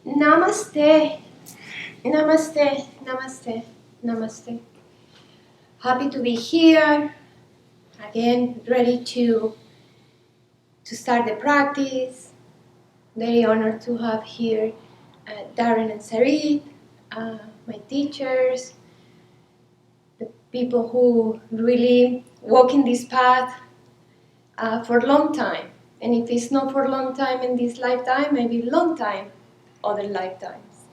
Namaste, namaste, namaste, namaste. Happy to be here again, ready to start the practice. Very honored to have here Darren and Sarit, my teachers, the people who really walk in this path for a long time. And if it's not for a long time in this lifetime, maybe long time, other lifetimes.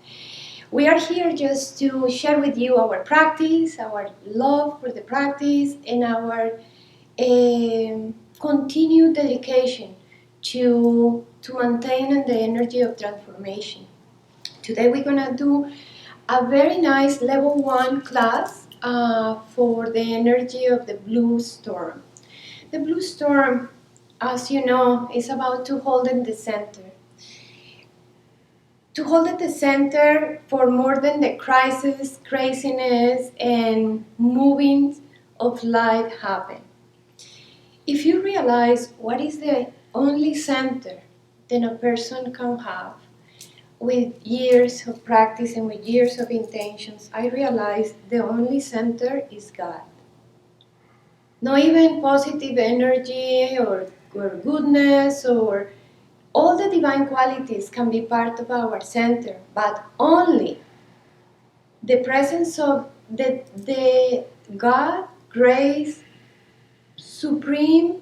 We are here just to share with you our practice, our love for the practice, and our continued dedication to maintain the energy of transformation. Today we're going to do a very nice level 1 class for the energy of the blue storm. The blue storm, as you know, is about to hold in the center. To hold at the center for more than the crisis, craziness, and moving of life happen. If you realize what is the only center that a person can have with years of practice and with years of intentions, I realized the only center is God. Not even positive energy or goodness or all the divine qualities can be part of our center, but only the presence of the God, grace, supreme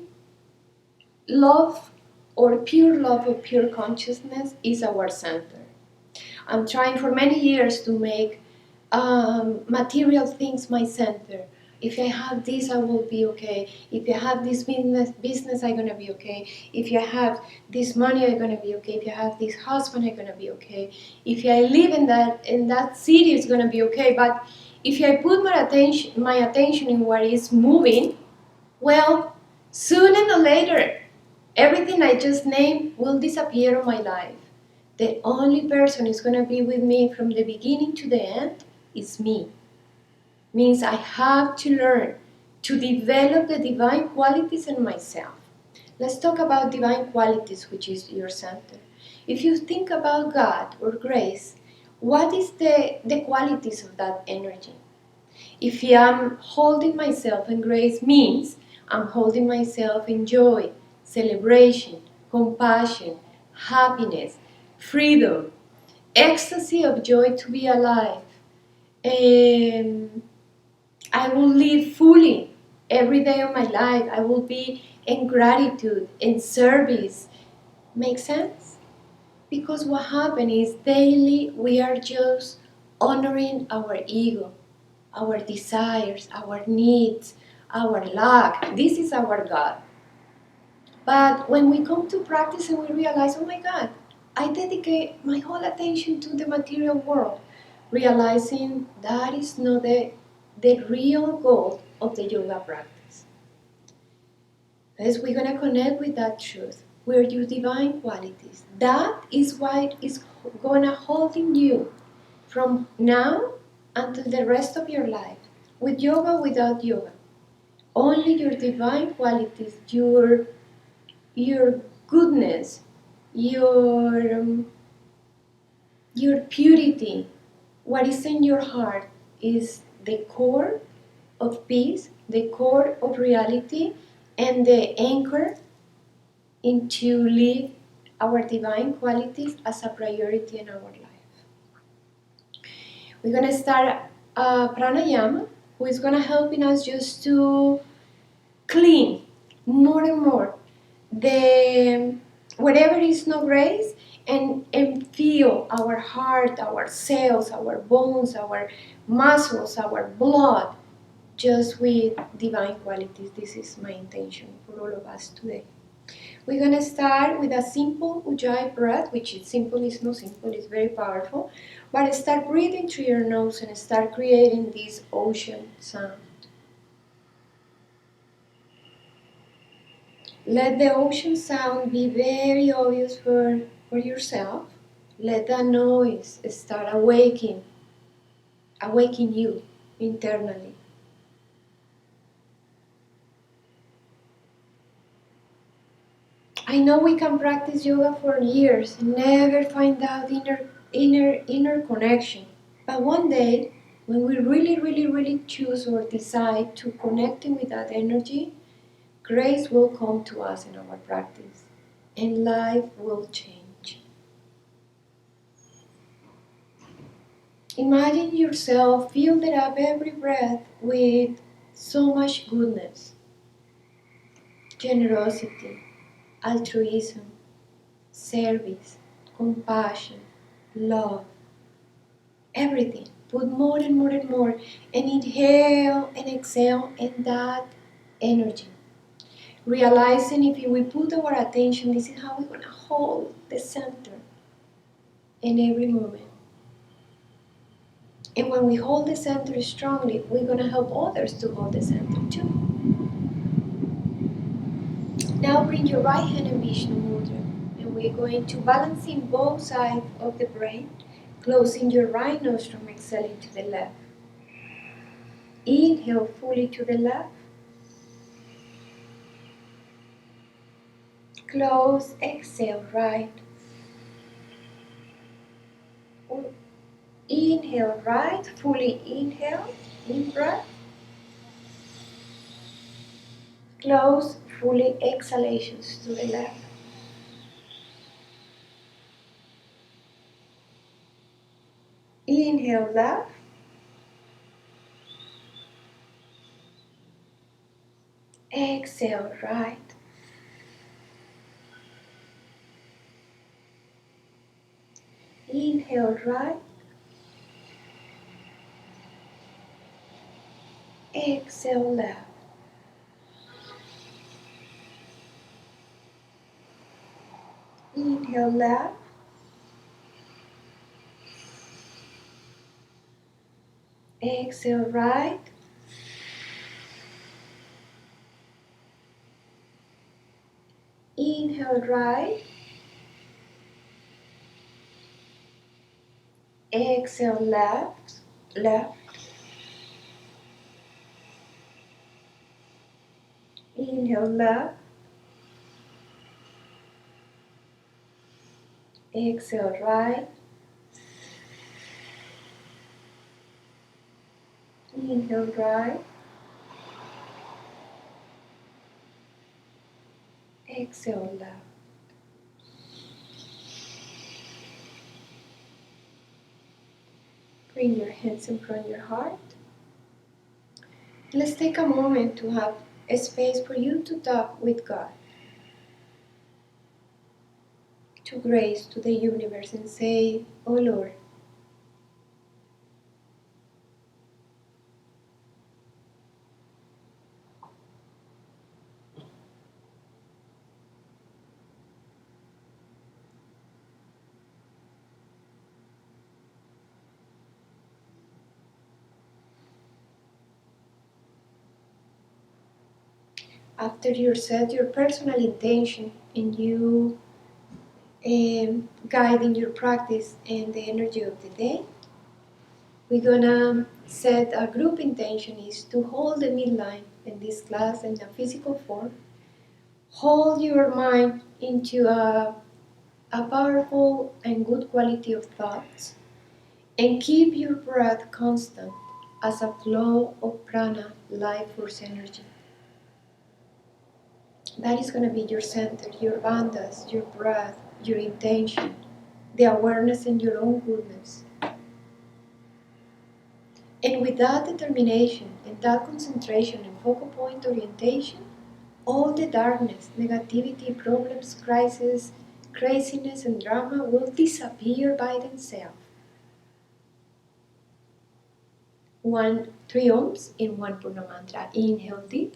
love, or pure love or pure consciousness is our center. I'm trying for many years to make material things my center. If I have this, I will be okay. If I have this business, I'm gonna be okay. If I have this money, I'm gonna be okay. If I have this husband, I'm gonna be okay. If I live in that city, it's gonna be okay. But if I put my attention in what is moving, well, sooner or later, everything I just named will disappear on my life. The only person who's gonna be with me from the beginning to the end is me. Means I have to learn to develop the divine qualities in myself. Let's talk about divine qualities, which is your center. If you think about God or grace, what is the qualities of that energy? If I'm holding myself in grace means I'm holding myself in joy, celebration, compassion, happiness, freedom, ecstasy of joy to be alive. I will live fully every day of my life. I will be in gratitude, in service. Make sense? Because what happens is daily we are just honoring our ego, our desires, our needs, our lack. This is our God. But when we come to practice and we realize, oh my God, I dedicate my whole attention to the material world, realizing that is not the real goal of the yoga practice. Because we're going to connect with that truth, where your divine qualities. That is what is going to hold in you from now until the rest of your life, with yoga, without yoga. Only your divine qualities, your goodness, your purity, what is in your heart is the core of peace, the core of reality, and the anchor into live our divine qualities as a priority in our life. We're going to start pranayama, who is going to help us just to clean more and more the whatever is no grace and feel our heart, our cells, our bones, our muscles, our blood just with divine qualities. This is my intention for all of us today. We're going to start with a simple Ujjayi breath, which is simple, is not simple, it's very powerful. But start breathing through your nose and start creating this ocean sound. Let the ocean sound be very obvious for yourself. Let that noise start awakening you internally. I know we can practice yoga for years and never find out inner inner connection. But one day, when we really choose or decide to connecting with that energy, grace will come to us in our practice, and life will change. Imagine yourself filled up every breath with so much goodness, generosity, altruism, service, compassion, love, everything. Put more and more and more, and inhale and exhale in that energy. Realizing if we put our attention, this is how we're going to hold the center in every moment. And when we hold the center strongly, we're going to help others to hold the center too. Now bring your right hand in Vishnu Mudra, and we're going to balancing both sides of the brain, closing your right nostril, exhaling to the left. Inhale fully to the left. Close, exhale right. Inhale right, fully inhale, in breath. Close, fully exhalations to the left. Inhale left. Exhale right. Inhale right. Exhale left. Inhale left. Exhale right. Inhale right. Exhale left. Left. Inhale left. Exhale right. Inhale right. Exhale left. Bring your hands in front of your heart. Let's take a moment to have a space for you to talk with God, to grace, to the universe, and say, "Oh Lord, after you set your personal intention and you guiding your practice and the energy of the day, we're gonna set a group intention is to hold the midline in this class in a physical form. Hold your mind into a powerful and good quality of thoughts, and keep your breath constant as a flow of prana, life force energy. That is going to be your center, your bandhas, your breath, your intention, the awareness in your own goodness. And with that determination and that concentration and focal point orientation, all the darkness, negativity, problems, crisis, craziness, and drama will disappear by themselves. 3 ohms in one Purna mantra. Inhale deep.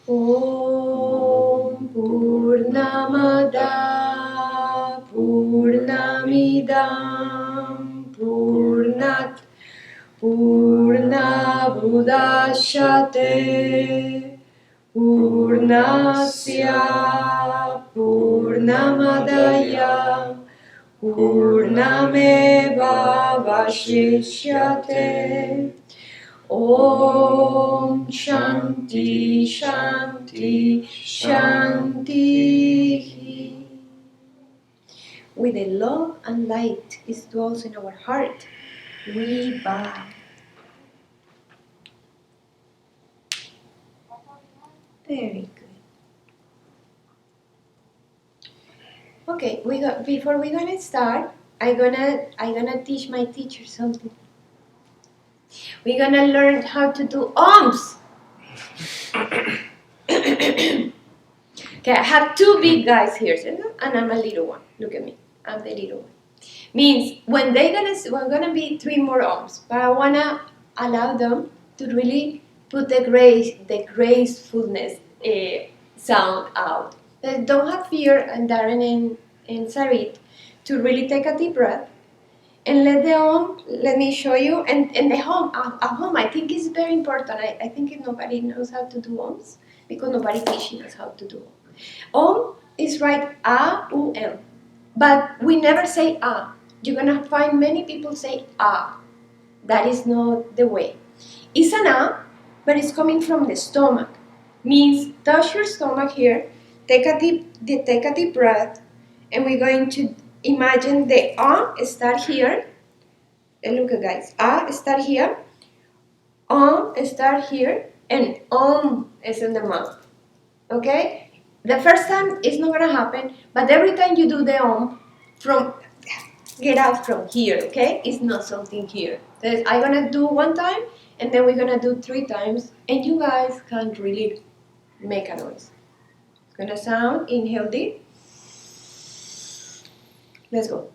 Om Purnamada Purnamidam Purnat Purnabudashate Purnasya Purnamadaya Purnameva Vashishyate. Om Shanti Shanti Shanti. With the love and light is dwells in our heart, we bow. Very good. Okay, before we're gonna start, I gonna teach my teacher something. We're gonna learn how to do ohms. Okay, I have two big guys here, and I'm a little one. Look at me, I'm the little one. Means we're gonna be three more ohms, but I wanna allow them to really put the gracefulness sound out. Don't have fear, and Darren and Sarit, to really take a deep breath and let the ohm. Let me show you. And the home at home, I think is very important. I think if nobody knows how to do ohms because nobody teaching us how to do ohm. Om is right A U M, but we never say A. You're gonna find many people say A. That is not the way. It's an A, but it's coming from the stomach. Means touch your stomach here, take a deep breath, and we're going to imagine the A start here. And look at guys, A start here, start here, and is in the mouth. Okay? The first time it's not gonna happen, but every time you do the get out from here, okay? It's not something here. I'm gonna do one time, and then we're gonna do 3 times, and you guys can't really make a noise. It's gonna sound, inhale deep. Let's go.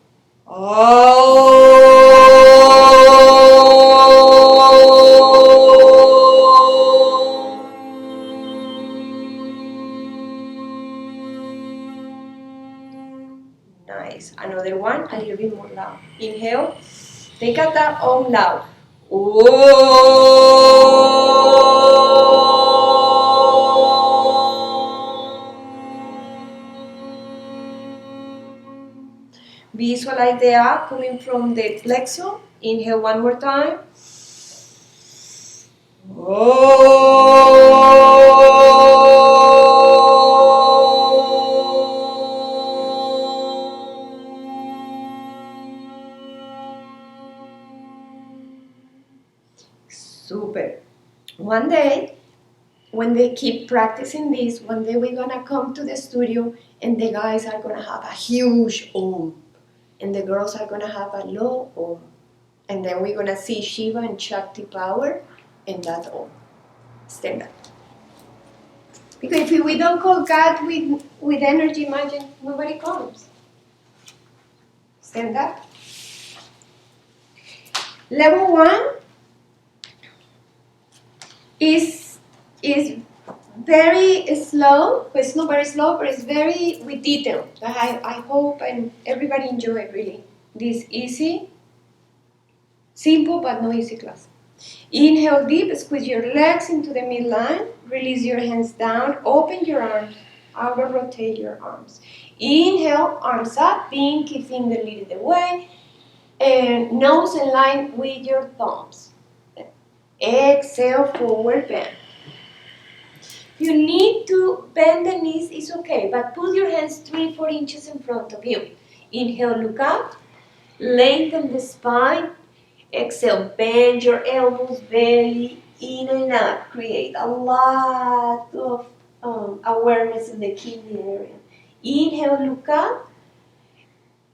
Nice. Another one, a little bit more loud. Inhale. Take a tap on loud. Visualize the air coming from the plexus. Inhale one more time. Super. One day, when they keep practicing this, one day we're gonna come to the studio and the guys are gonna have a huge om, and the girls are gonna have a low om, and then we're gonna see Shiva and Shakti power in that om. Stand up. Because if we don't call God with energy, imagine nobody comes. Stand up. Level 1 is very slow. It's not very slow, but it's very with detail. I hope and everybody enjoy really this easy, simple but no easy class. Inhale deep, squeeze your legs into the midline, release your hands down, open your arms, over rotate your arms. Inhale, arms up, pinky finger lead the way, and nose in line with your thumbs. Exhale, forward bend. If you need to bend the knees, it's okay, but put your hands 3-4 inches in front of you. Inhale, look up, lengthen the spine. Exhale, bend your elbows, belly, in and out. Create a lot of awareness in the kidney area. Inhale, look up.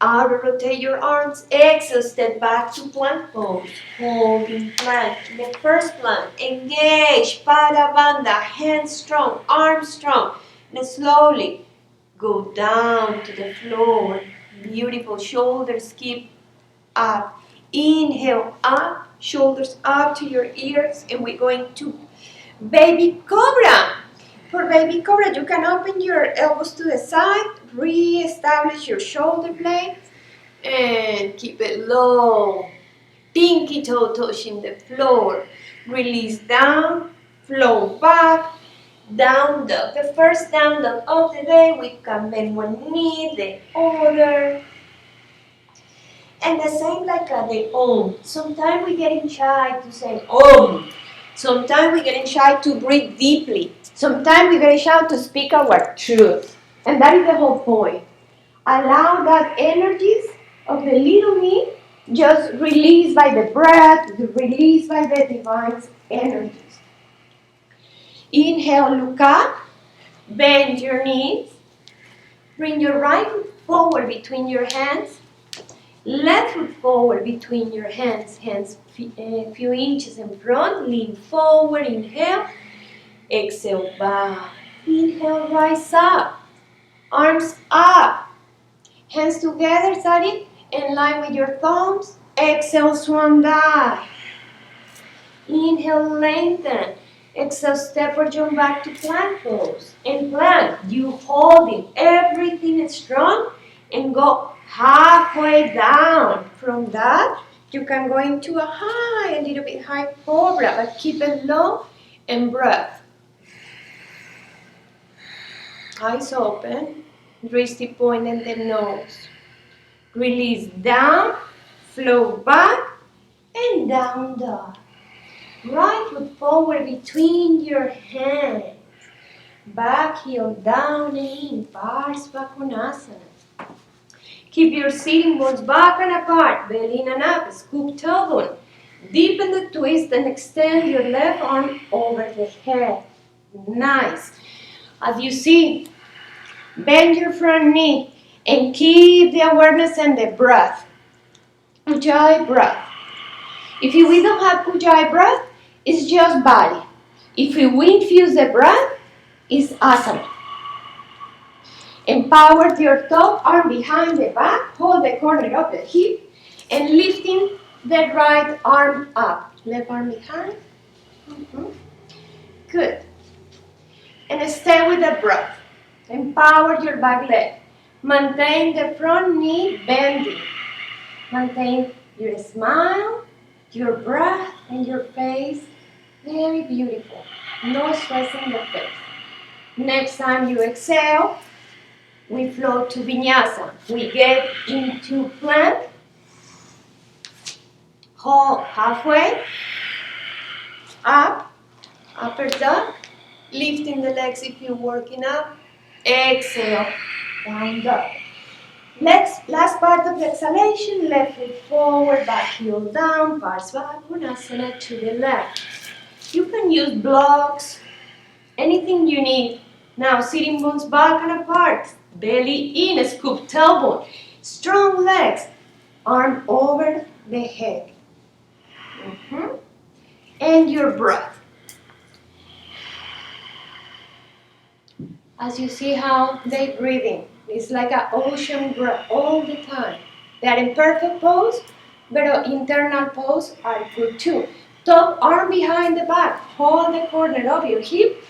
Outer rotate your arms. Exhale, step back to plank pose. Holding plank. The first plank. Engage. Pada bandha. Hands strong. Arms strong. And slowly go down to the floor. Beautiful. Shoulders keep up. Inhale up. Shoulders up to your ears. And we're going to baby cobra. For baby Cobra, you can open your elbows to the side, re-establish your shoulder blades, and keep it low. Pinky toe touching the floor. Release down, flow back, down dog. The first down dog of the day. We can bend one knee, the other. And the same like the Om. Sometimes we get shy to say Om. Sometimes we get shy to breathe deeply. Sometimes we get shy to speak our truth. And that is the whole point. Allow that energies of the little me just released by the breath, released by the divine energies. Inhale, look up, bend your knees, bring your right foot forward between your hands, left foot forward between your hands a few inches in front, lean forward, inhale, exhale, back, inhale, rise up, arms up, hands together, study, in line with your thumbs, exhale, swan dive, inhale, lengthen, exhale, step or jump back to plank pose, and plank, you hold it, everything is strong, and go halfway down. From that, you can go into a little bit high Cobra, but keep it low and breath. Eyes open, wristy point in the nose. Release down, flow back, and down dog. Right foot forward between your hands. Back heel down and in, Bakasana. Keep your sitting bones back and apart, belly in and up, scoop tailbone. Deepen the twist and extend your left arm over the head. Nice. As you see, bend your front knee and keep the awareness and the breath. Ujjayi breath. If we don't have Ujjayi breath, it's just body. If we infuse the breath, it's asana. Empower your top arm behind the back, hold the corner of the hip, and lifting the right arm up. Left arm behind. Good. And stay with the breath. Empower your back leg. Maintain the front knee bending. Maintain your smile, your breath, and your face. Very beautiful. No stress in the face. Next time you exhale, we flow to Vinyasa. We get into plank. Hold halfway. Up. Upper dog. Lifting the legs if you're working up. Exhale. Down dog. Last part of the exhalation, left foot forward, back heel down, Bakasana to the left. You can use blocks, anything you need. Now sitting bones back and apart, belly in, scoop tailbone, strong legs, arm over the head. And your breath. As you see how they breathing. It's like an ocean breath all the time. They are in perfect pose, but internal pose are good too. Top arm behind the back. Hold the corner of your hip.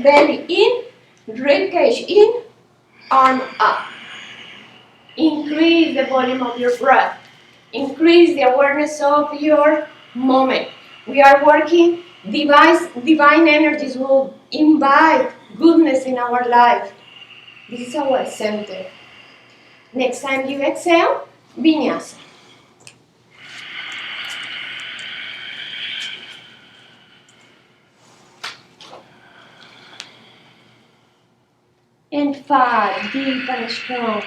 Belly in, ribcage in, arm up. Increase the volume of your breath. Increase the awareness of your moment. We are working, divine energies will invite goodness in our life. This is our center. Next time you exhale, Vinyasa. And 5, deep and strong,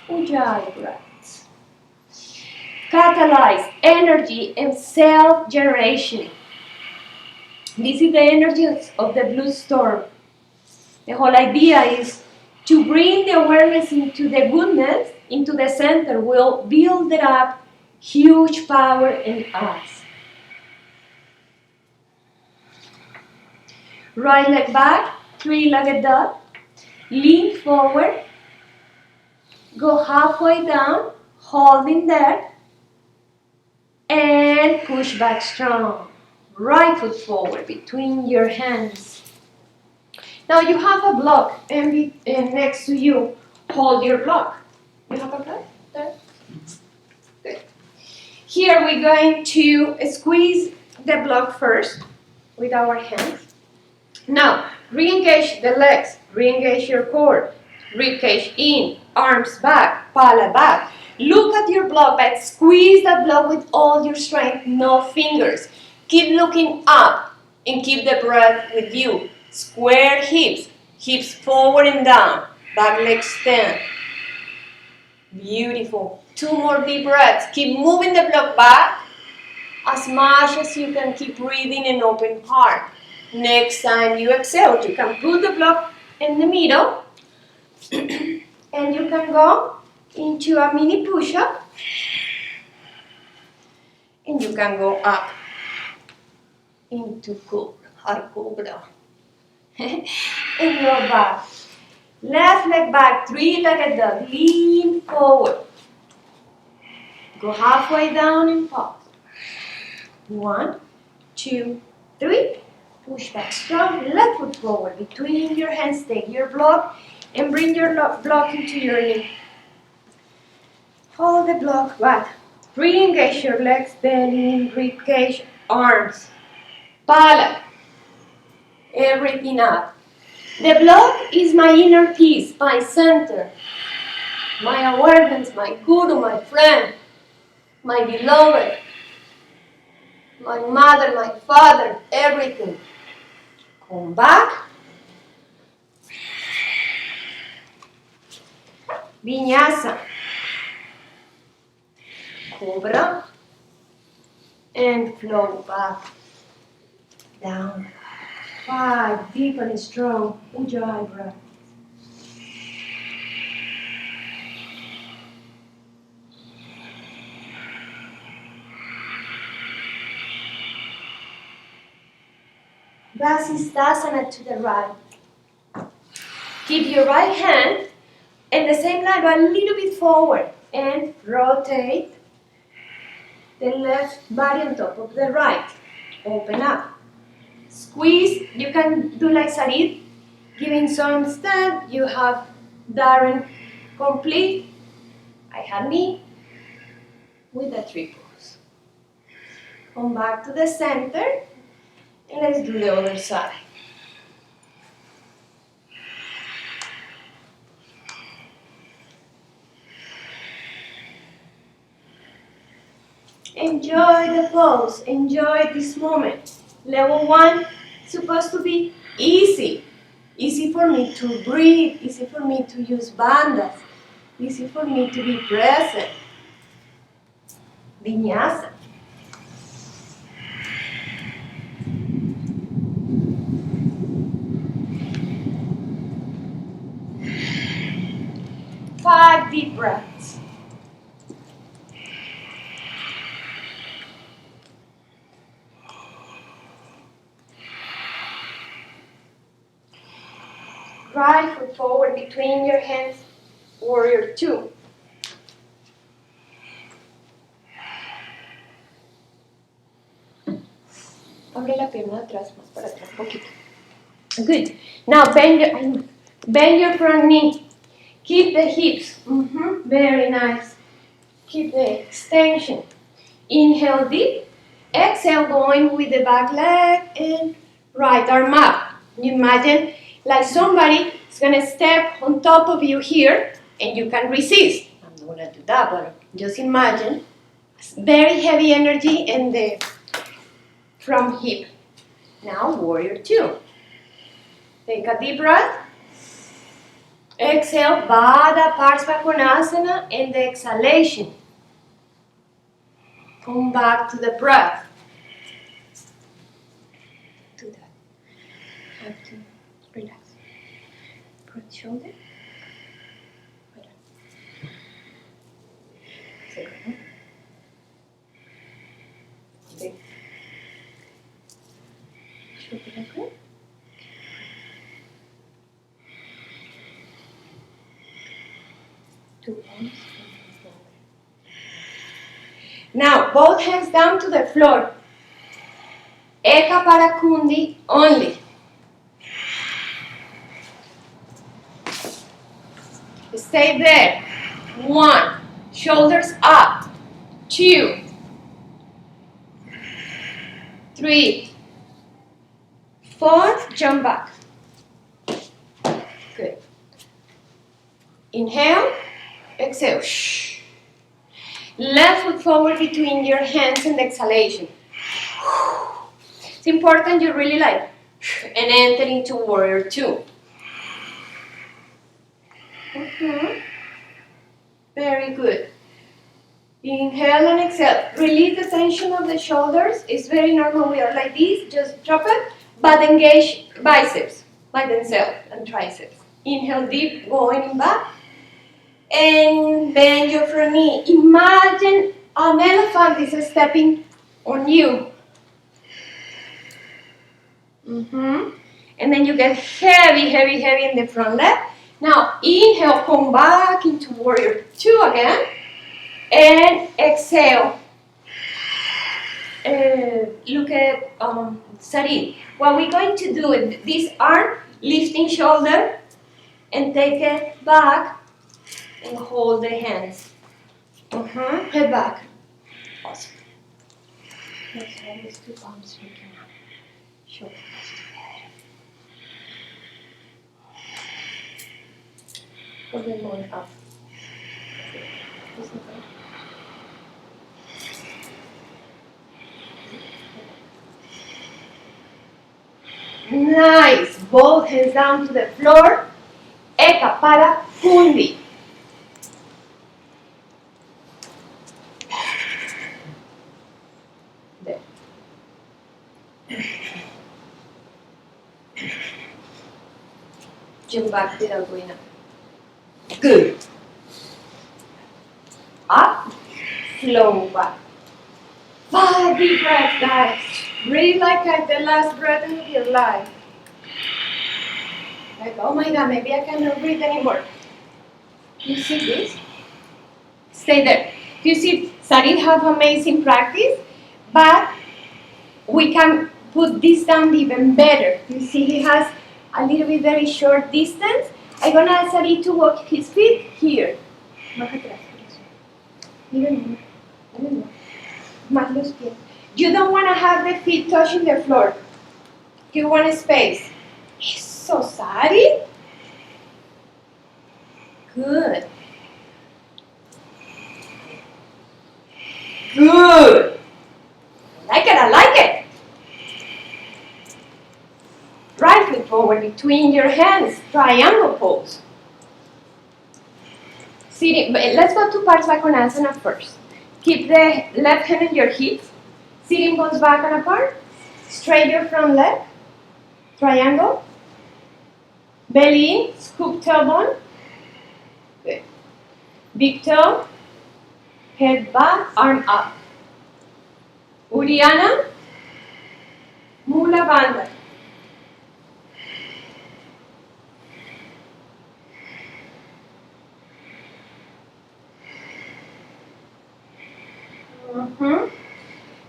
Ujjayi breaths. Catalyze energy and self-generation. This is the energy of the blue storm. The whole idea is to bring the awareness into the goodness, into the center, will build it up huge power in us. Right leg back, three-legged dog. Lean forward. Go halfway down, holding there. And push back strong. Right foot forward between your hands. Now you have a block and next to you. Hold your block. You have a block there? Good. Here we're going to squeeze the block first with our hands. Now, re-engage the legs, re-engage your core, ribcage in, arms back, pala back. Look at your block, but squeeze that block with all your strength, no fingers. Keep looking up and keep the breath with you. Square hips, hips forward and down, back leg stand. Beautiful. 2 more deep breaths. Keep moving the block back as much as you can. Keep breathing and open heart. Next time you exhale, you can put the block in the middle and you can go into a mini push-up and you can go up into Cobra, high Cobra. And your back. Left leg back, 3-legged dog, lean forward. Go halfway down and pause. 1, 2, 3. Push back strong, left foot forward. Between your hands, take your block and bring your block into your knee. Hold the block back. Re-engage your legs, belly, ribcage, arms. Pala. Everything up. The block is my inner peace, my center, my awareness, my guru, my friend, my beloved, my mother, my father, everything. Come back. Vinyasa. Cobra. And flow back. Down. 5. Deep and strong. Ujjayi breath. That's Sadhana to the right. Keep your right hand and the same line, but a little bit forward. And rotate the left body on top of the right. Open up. Squeeze. You can do like Sarit, giving some stand. You have Darren complete. I have me with the triples. Come back to the center. And let's do the other side. Enjoy the pose. Enjoy this moment. Level 1 is supposed to be easy. Easy for me to breathe. Easy for me to use bandhas. Easy for me to be present. Vinyasa. Five deep breaths. Right foot forward between your hands, warrior 2. Abre la pierna atrás, más para atrás, poquito. Good. Now bend your front knee. Keep the hips. Very nice. Keep the extension. Inhale deep. Exhale, going with the back leg and right arm up. You imagine like somebody is going to step on top of you here and you can resist. I'm not going to do that, but just imagine very heavy energy in the from hip. Now, warrior 2. Take a deep breath. Exhale, Baddha Parsvakonasana, and the exhalation. Come back to the breath. Do that. Have to relax. Front shoulder. Second. Okay. Shoulder okay. Two arms. Now, both hands down to the floor. Eka Parakundi only. Stay there. 1. Shoulders up. 2. 3. 4. Jump back. Good. Inhale. Exhale. Shh. Left foot forward between your hands and exhalation. It's important you really like and enter into warrior 2. Very good. Inhale and exhale. Release the tension of the shoulders. It's very normal. We are like this. Just drop it. But engage biceps by themselves and triceps. Inhale deep, going back. And bend your front knee. Imagine an elephant is stepping on you. And then you get heavy, heavy, heavy in the front leg. Now inhale, come back into warrior 2 again. And exhale. Look at Sari. What we're going to do is this arm, lifting shoulder, and take it back and hold the hands. Head back. Awesome. Let's have these 2 palms looking up. Shoulders together. Hold them going up. Nice. Both hands down to the floor. Eka para Kundi. There. Jump back without going up. Good. Up. Slow back. 5 deep breaths, guys. Breathe like at the last breath of your life. Like, oh my God, maybe I cannot breathe anymore. You see this? Stay there. You see, Sari have amazing practice, but we can put this down even better. You see, he has a little bit very short distance. I'm gonna ask Sari to walk his feet here. Más atrás. Even more. Más los pies. You don't want to have the feet touching the floor. You want a space. Eso, Sari. Good. Good. I like it. Right foot forward between your hands. Triangle pose. Sitting. Let's go to Bakasana first. Keep the left hand in your hips. Sitting bones back and apart. Straight your front leg. Triangle. Belly in. Scoop tailbone. Good. Big toe. Head back. Arm up. Uddiyana. Mula Bandha.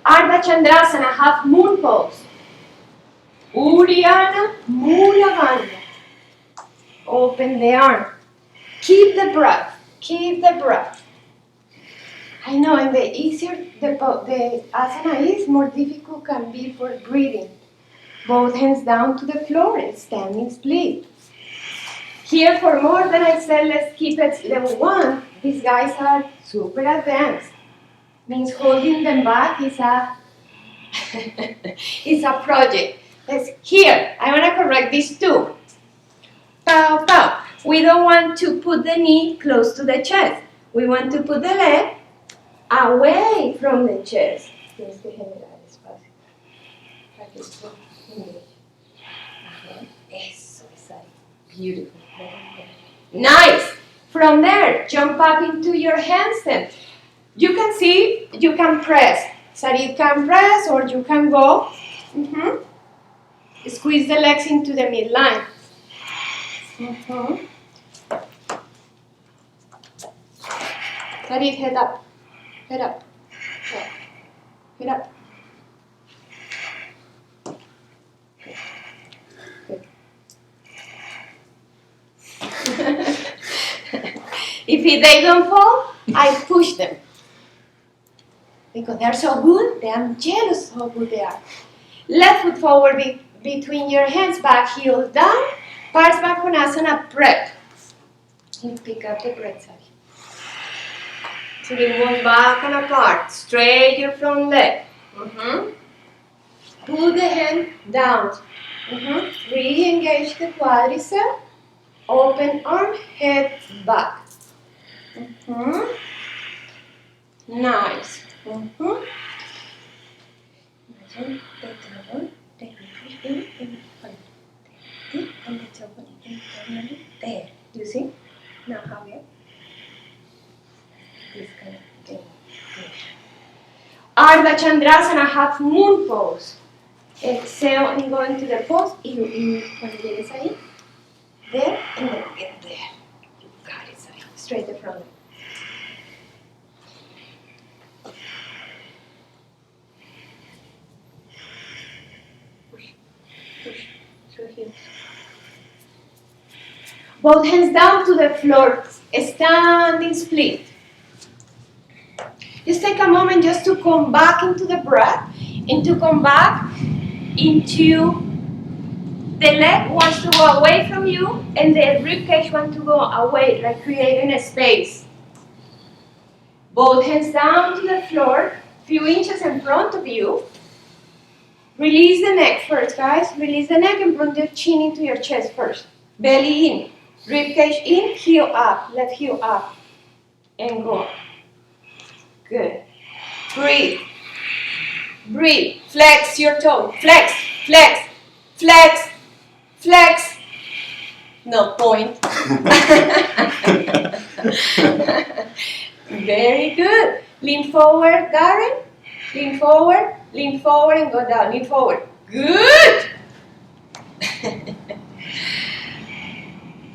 Ardha Chandrasana, half moon pose. Uddiyana, Mula Bandha. Open the arm. Keep the breath. Keep the breath. I know, and the easier the asana is, more difficult can be for breathing. Both hands down to the floor and standing split. Here, for more than I said, let's keep it level 1. These guys are super advanced. Means holding them back is is a project. Here, I want to correct these 2. Pow, pow. We don't want to put the knee close to the chest. We want to put the leg away from the chest. Tienes que generar espacio para que esto Eso es ahí. Beautiful. Nice. From there, jump up into your handstand. You can see, you can press. Sari can press, or you can go. Squeeze the legs into the midline. Sari, head up. Head up. Head up. Good. If they don't fall, I push them. Because they're so good, I'm jealous how good they are. Left foot forward between your hands, back heel down. Pars Bakasana, prep. You pick up the breath, sorry. So you move back and apart. Straight your front leg. Pull the hand down. Re-engage the quadricep. Open arm, head back. Nice. There. Do you see? Now how we this kind of thing. Ardha Chandrasana, half moon pose. Exhale and go into the pose. Cuando llegues ahí, there and then get there. You got it, sorry. Straight the front. Push through heels. Both hands down to the floor. Standing split. Just take a moment just to come back into the breath and to come back into the leg wants to go away from you and the ribcage wants to go away, like creating a space. Both hands down to the floor, few inches in front of you. Release the neck first, guys. Release the neck and bring your chin into your chest first. Belly in, ribcage in, heel up, left heel up, and go. Good. Breathe. Breathe. Flex your toe. Flex, flex, flex, flex. No point. Very good. Lean forward, Karen. Lean forward and go down. Lean forward. Good.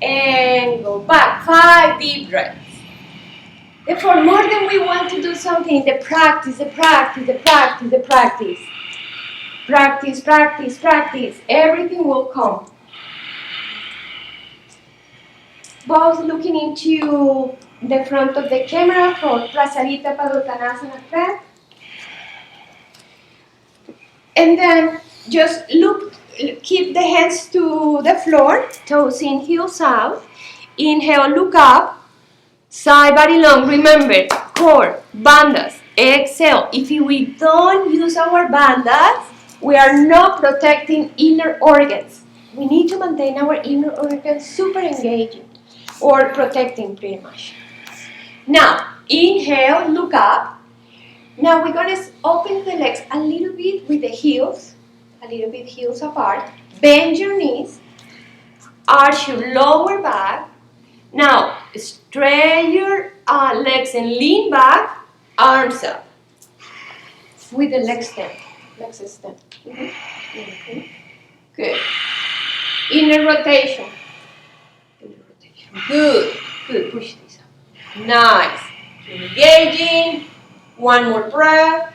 And go back. 5 deep breaths. Therefore, more than we want to do something, the practice. Practice. Everything will come. Both looking into the front of the camera for Prasarita Padottanasana prep. And then just keep the hands to the floor, toes in, heels out. Inhale, look up. Side body long, remember, core, bandhas, exhale. If we don't use our bandhas, we are not protecting inner organs. We need to maintain our inner organs super engaging or protecting pretty much. Now, inhale, look up. Now we're going to open the legs a little bit with the heels, heels apart. Bend your knees, arch your lower back. Now, straighten your legs and lean back, arms up. With the leg extend. Good. Inner rotation. Good. Push this up. Nice. Engaging. One more breath.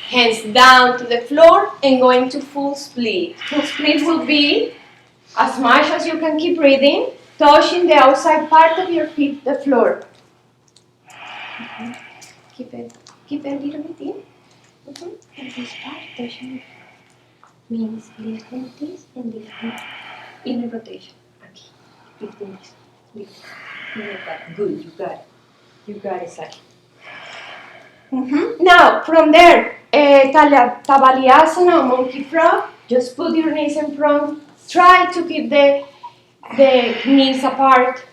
Hands down to the floor and going to full split. Full split will be as much as you can keep breathing. Touching the outside part of your feet, the floor. Keep it a little bit in. And this part, touching means lifting this and lifting. Inner rotation. Okay. Lifting this. Good, you got it, Saki. Now, from there, Tabaliasana or monkey frog, just put your knees in front. Try to keep the knees apart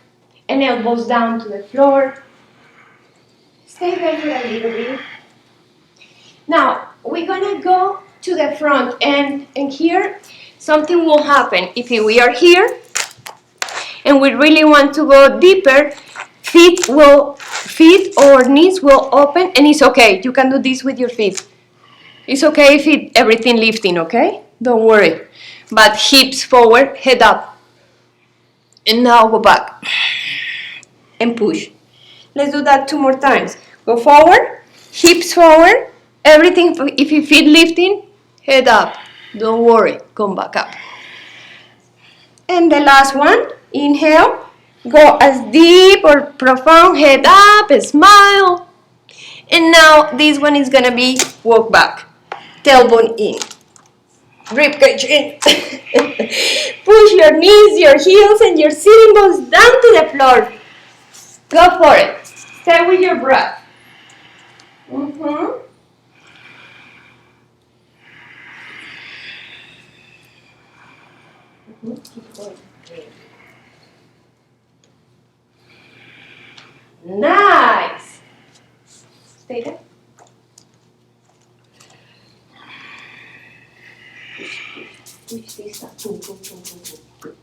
and elbows down to the floor. Stay there for a little bit. Now, we're going to go to the front and here something will happen. If we are here and we really want to go deeper, feet or knees will open and it's okay. You can do this with your feet. It's okay if everything lifting, okay? Don't worry. But hips forward, head up. And now go back and push. Let's do that 2 more times. Go forward, hips forward, everything. If you feel lifting, head up. Don't worry, come back up. And the last one, inhale, Go as deep or profound, head up, smile. And now this one is gonna be walk back. Tailbone in. Ribcage in. Push your knees, your heels, and your sitting bones down to the floor. Go for it. Stay with your breath. Keep going. Nice. Stay there. Push this up. Boom, boom, boom, boom, boom.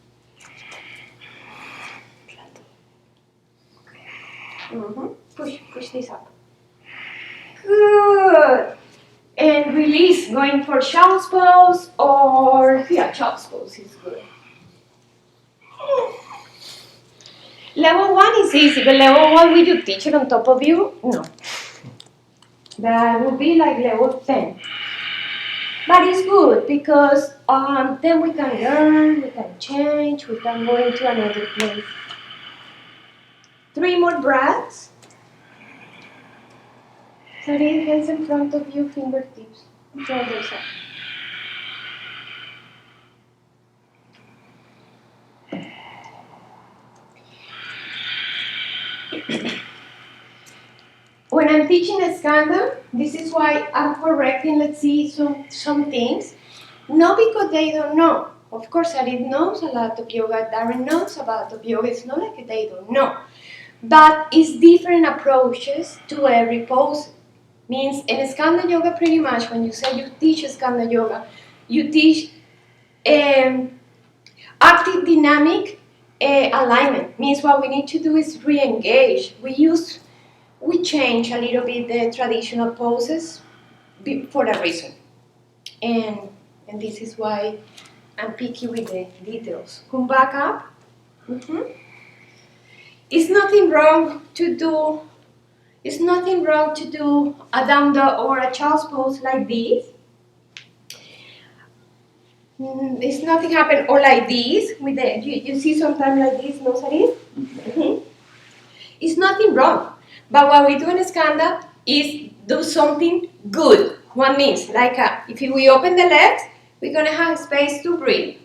Good. Push this up. Good. And release, going for child's pose or, child's pose is good. Level 1 is easy, but level 1 will you teach it on top of you? No. That would be like level 10. But it's good because then we can learn, we can change, we can go into another place. 3 more breaths. Sorry, hands in front of you, fingertips. Shoulders up. When I'm teaching a Skanda, this is why I'm correcting, let's see, some things. Not because they don't know. Of course, Arid knows a lot of yoga, Darren knows a lot of yoga. It's not like they don't know. But it's different approaches to every pose. Means in Skanda yoga, pretty much, when you say you teach Skanda yoga, you teach active dynamic alignment. Means what we need to do is re-engage. We change a little bit the traditional poses for a reason. And this is why I'm picky with the details. Come back up. It's nothing wrong to do a down dog or a child's pose like this. It's nothing happen or like this with the you see sometimes like this, no Saris? It's nothing wrong. But what we do in Skanda is do something good. What means like if we open the legs, we're gonna have space to breathe.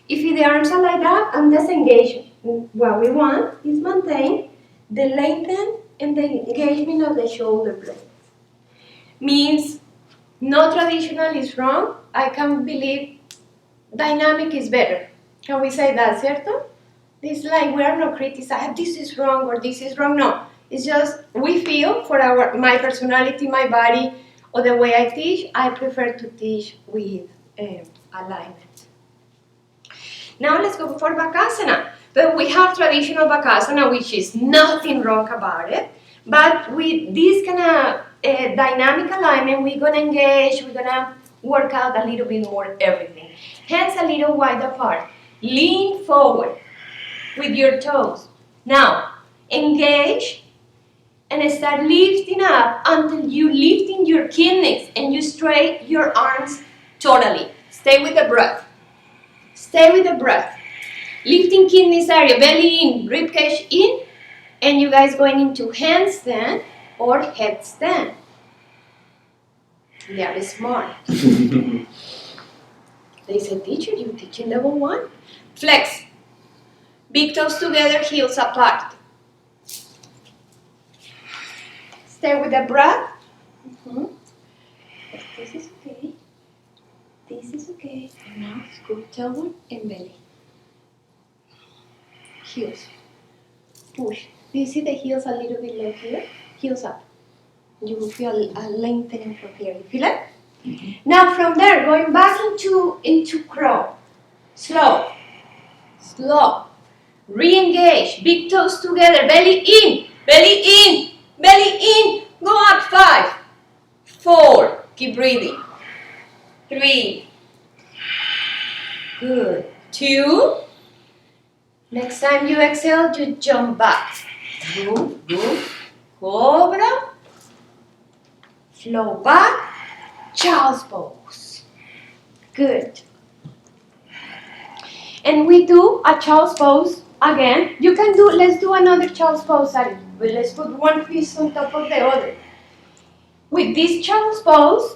If the arms are like that, I'm disengaged. What we want is maintain the lengthen and the engagement of the shoulder blades. Means no traditional is wrong. I can believe dynamic is better. Can we say that, cierto? This like we are not criticizing this is wrong or this is wrong. No, it's just we feel for my personality, my body, or the way I teach. I prefer to teach with alignment. Now let's go for Bakasana. But we have traditional Bakasana, which is nothing wrong about it. But with this kind of dynamic alignment, we're going to engage, we're going to work out a little bit more everything. Hands a little wide apart. Lean forward with your toes. Now, engage and start lifting up until you lifting your kidneys and you straight your arms totally. Stay with the breath. Stay with the breath. Lifting kidneys area, belly in, ribcage in, and you guys going into handstand or headstand. They are smart. They said, teacher, you teaching level 1? Flex. Big toes together, heels apart. Stay with the breath. This is okay. This is okay. And now scoop tailbone and belly. Heels. Push. Do you see the heels a little bit like here? Heels up. You will feel a lengthening from here. You feel it? Now from there, going back into crow. Slow. Slow. Re-engage. Big toes together. Belly in. Belly in. Belly in. Go up. 5. 4. Keep breathing. 3. Good. 2. Next time you exhale, you jump back. Move, move. Cobra. Flow back. Child's pose. Good. And we do a child's pose Again, you can do, let's do another child's pose, Ari. But let's put one piece on top of the other. With this child's pose,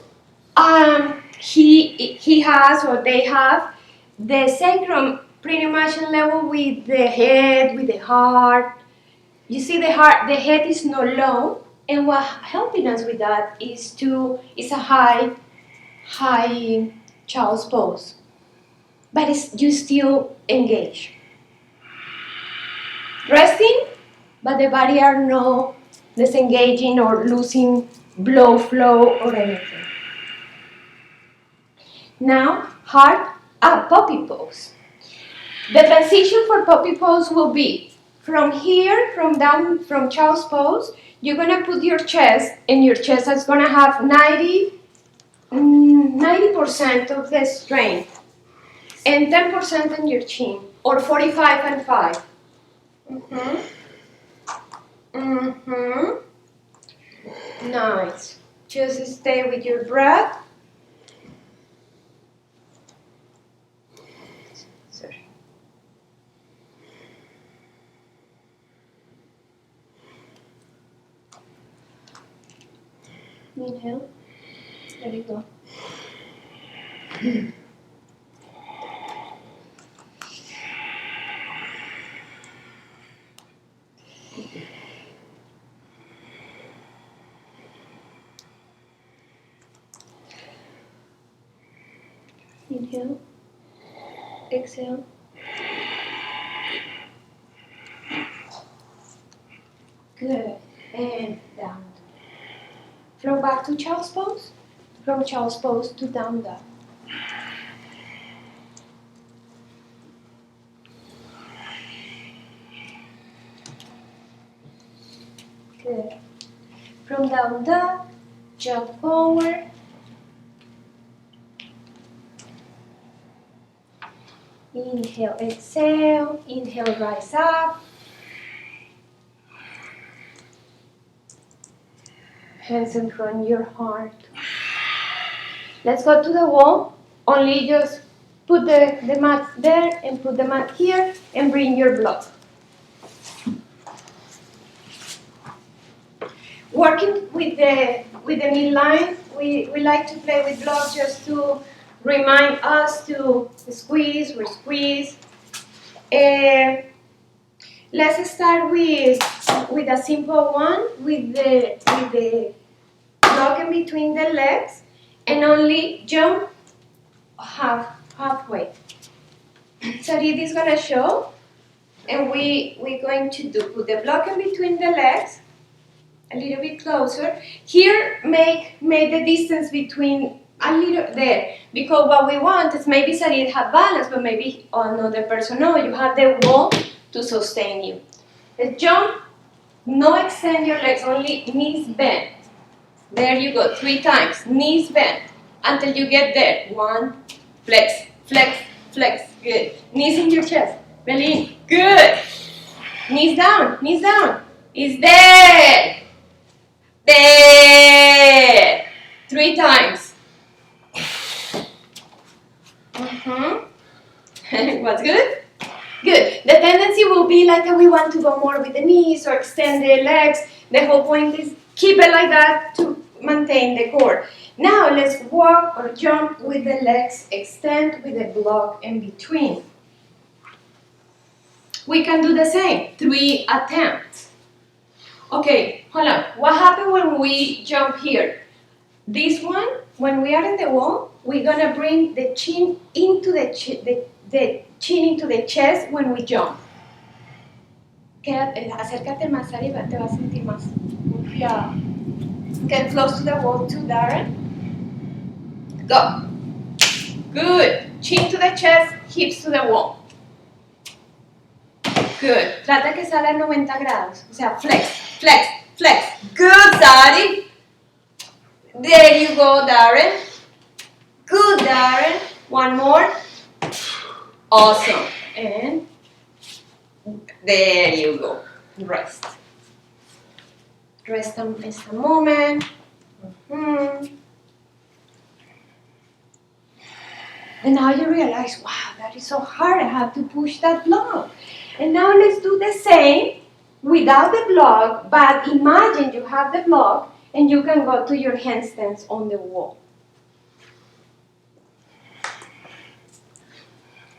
he has, or they have, the sacrum pretty much in level with the head, with the heart. You see the head is not low, and what helping us with that is a high child's pose, but you still engage. Resting, but the body are not disengaging or losing blood flow or anything. Now, puppy pose. The transition for puppy pose will be from here, from child's pose, you're gonna put your chest, and your chest is gonna have 90% of the strength, and 10% on your chin, or 45 and 5. Nice. Just stay with your breath. Sorry. Inhale. There you go. Inhale, exhale. Good, and down. Flow back to child's pose. From child's pose to down dog. Good. From down dog, jump forward. Inhale, exhale. Inhale, rise up. Hands in front of your heart. Let's go to the wall. Only just put the mat there and put the mat here and bring your block. Working with the midline, we like to play with blocks just to remind us to squeeze or squeeze. Let's start with a simple one with the block in between the legs and only jump halfway. So this is gonna show, and we're going to put the block in between the legs. A little bit closer. Here, make the distance between a little there, because what we want is maybe Sarid have balance, but maybe another person no. You have the wall to sustain you. Let's jump. No extend your legs, only knees bent. There you go, 3 times. Knees bent until you get there. 1, flex, flex, flex. Good. Knees in your chest. Belly in. Good. Knees down. Knees down. Is there. There. 3 times. What's good? Good. The tendency will be like we want to go more with the knees or extend the legs. The whole point is keep it like that to maintain the core. Now let's walk or jump with the legs extend with the block in between. We can do the same. 3 attempts. Okay, hold on. What happens when we jump here? This one, when we are in the wall, we're gonna bring the chin into the chin into the chest when we jump. Acércate más arriba, te vas a sentir más confiado. Get close to the wall too, Darren. Go. Good. Chin to the chest, hips to the wall. Good. Trata que sale a 90 grados. O sea, flex, flex, flex. Good, Daddy. There you go, Darren. Good, Darren. One more. Awesome. And there you go. Rest. Rest a moment. And now you realize, wow, that is so hard. I have to push that block. And now let's do the same without the block, but imagine you have the block and you can go to your handstands on the wall.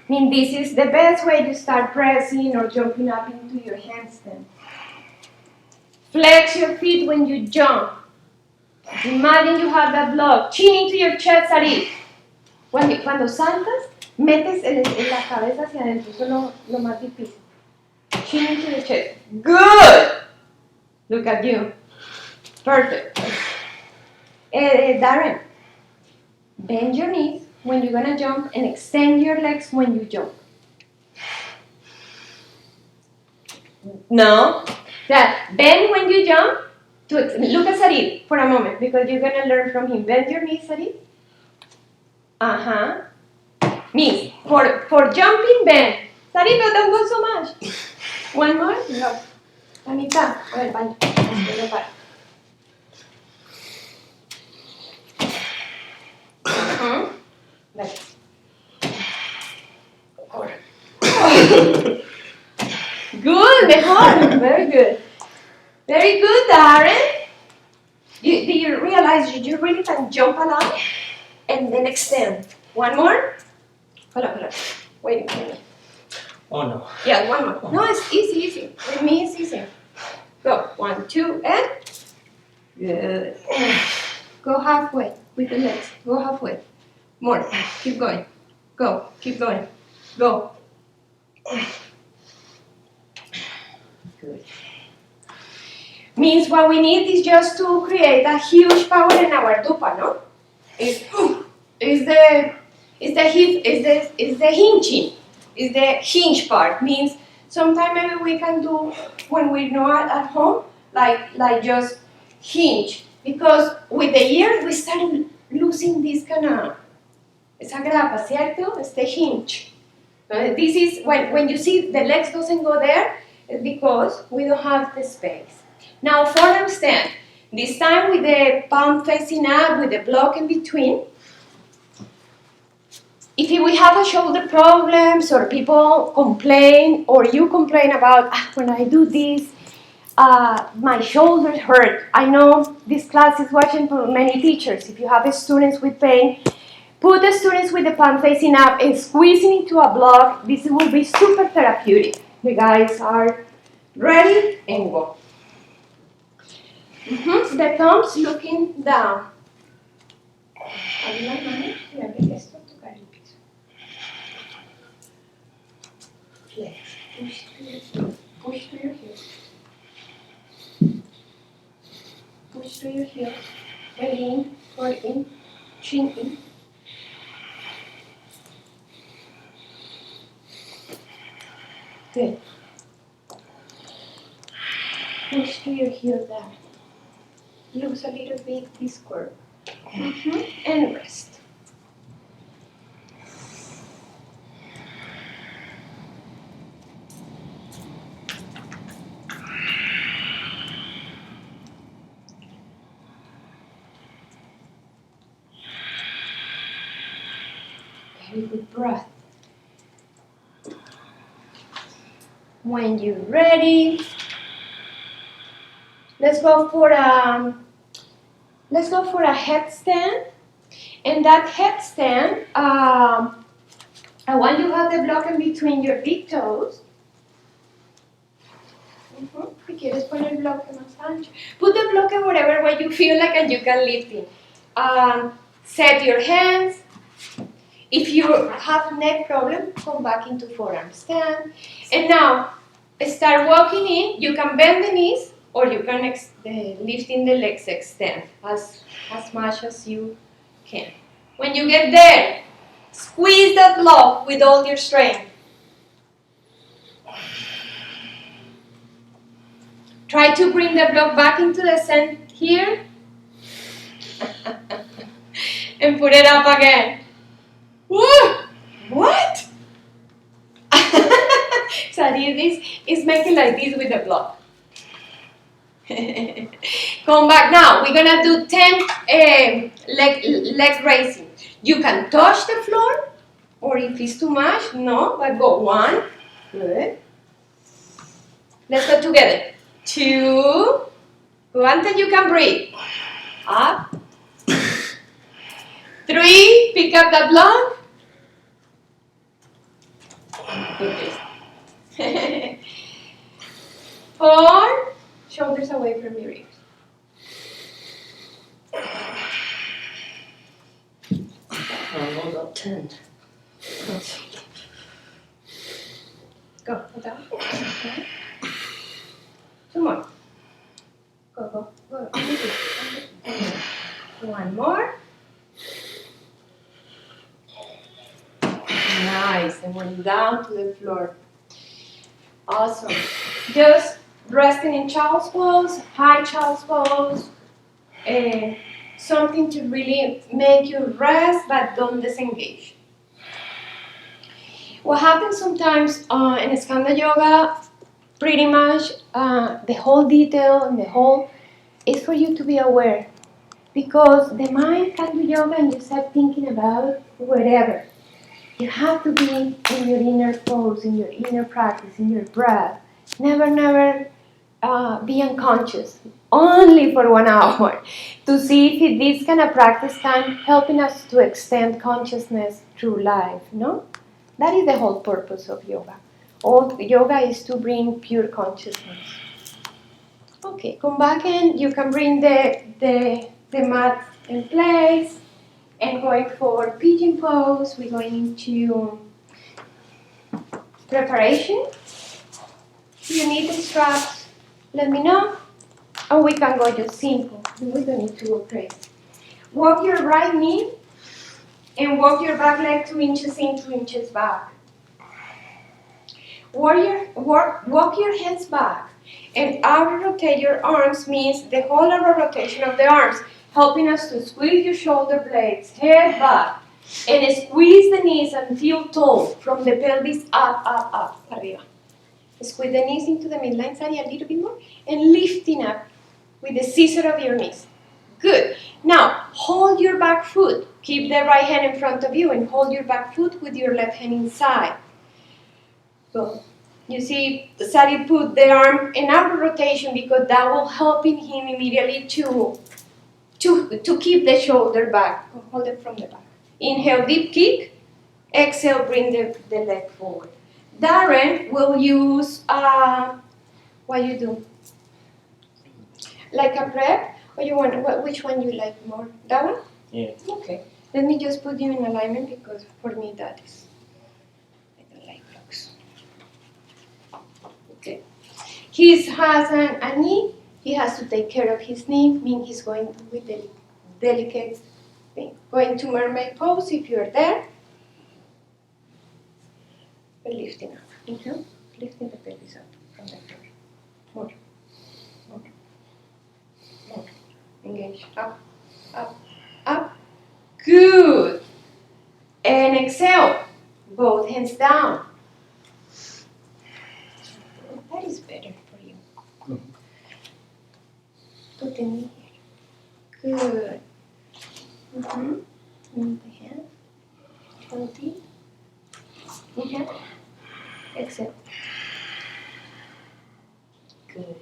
I mean, this is the best way to start pressing or jumping up into your handstand. Flex your feet when you jump. Imagine you have that block. Chin into your chest, Ari. Cuando saltas, metes la cabeza hacia adentro. Eso es lo más difícil. Chin into the chest. Good! Look at you. Perfect. Darren, bend your knees when you're going to jump and extend your legs when you jump. No. Bend when you jump. Look at Sarit for a moment because you're going to learn from him. Bend your knees, Sarit. Knees. For jumping, bend. Sarit, don't go so much. One more? No. La mitad. A ver, vaya. Good, mejor. Very good. Very good, Darren. Do you realize you really can jump a lot and then extend? One more? Hold on. Wait a minute. Oh no. Yeah, one more. No, it's easy. With me, it's easy. Go. 1, 2, and good. Go halfway with the legs. Go halfway. More. Keep going. Go. Keep going. Go. Good. Means what we need is just to create a huge power in our dupa, no? Is the hinging. Is the hinge part. Means sometimes maybe we can do when we're not at home, like just hinge. Because with the years we started losing this kind of esa grapa, ¿cierto? Este hinge. This is when you see the legs doesn't go there, it's because we don't have the space. Now forearm stand. This time with the palm facing up, with the block in between. If we have a shoulder problems or people complain or you complain about when I do this, my shoulders hurt. I know this class is watching for many teachers. If you have students with pain, put the students with the palm facing up and squeezing into a block. This will be super therapeutic. The guys are ready and go. The thumbs looking down. Flex. Push to your heels. Push to your heels. Belly in, core in, chin in. Good. Push to your heel down. Lose a little bit this curve. And rest. Very good breath. When you're ready, let's go for a headstand. And that headstand, I want you to have the block in between your big toes. Si quieres poner el bloque más ancho. Put the bloque whatever way you feel like and you can lift it. Set your hands. If you have neck problem, come back into forearm stand. And now, start walking in. You can bend the knees or you can lifting the legs extend as much as you can. When you get there, squeeze that block with all your strength. Try to bring the block back into the center here. And put it up again. Woo! What? Sadie is making like this with the block. Come back now. We're gonna do 10 leg raising. You can touch the floor, or if it's too much, no, but go 1, good, Let's go together. 2. Go until you can breathe. Up. 3. Pick up that block. Okay. 4. Shoulders away from your ears. Hold up 10. Go down. Okay. 2 more. Go. One more. Nice. And went down to the floor. Awesome. Just resting in child's pose, high child's pose. Something to really make you rest but don't disengage. What happens sometimes in Skanda yoga, pretty much the whole detail and the whole is for you to be aware. Because the mind can do yoga and you start thinking about whatever. You have to be in your inner pose, in your inner practice, in your breath. Never be unconscious. Only for 1 hour. To see if this kind of practice can helping us to extend consciousness through life, no? That is the whole purpose of yoga. All yoga is to bring pure consciousness. Okay, come back and you can bring the mat in place. And going for pigeon pose, we're going into preparation. If you need the straps, let me know. Or we can go just simple. We don't need to go crazy. Walk your right knee and walk your back leg 2 inches in, 2 inches back. Walk your hands back. And outer rotate your arms means the whole outer rotation of the arms, helping us to squeeze your shoulder blades, head back, and squeeze the knees and feel tall from the pelvis up, arriba. Squeeze the knees into the midline side a little bit more, and lifting up with the scissor of your knees. Good. Now, hold your back foot. Keep the right hand in front of you and hold your back foot with your left hand inside. Go. You see, Sari put the arm in outer rotation because that will help him immediately to keep the shoulder back. Hold it from the back. Inhale, deep kick. Exhale, bring the leg forward. Darren will use, what you do? Like a prep? Or you want, which one you like more? That one? Yeah. Okay. Let me just put you in alignment because for me that is, I don't like blocks. Okay. He has a knee. He has to take care of his knee, meaning he's going with the delicate thing. Going to Mermaid Pose if you're there. We're lifting up. Inhale, lifting the pelvis up from the floor. More. Engage. Up. Good. And exhale. Both hands down. That is better for you. Mm-hmm. Put the knee here. Good. Move the hand. Hold deep. Inhale. Exhale. Good.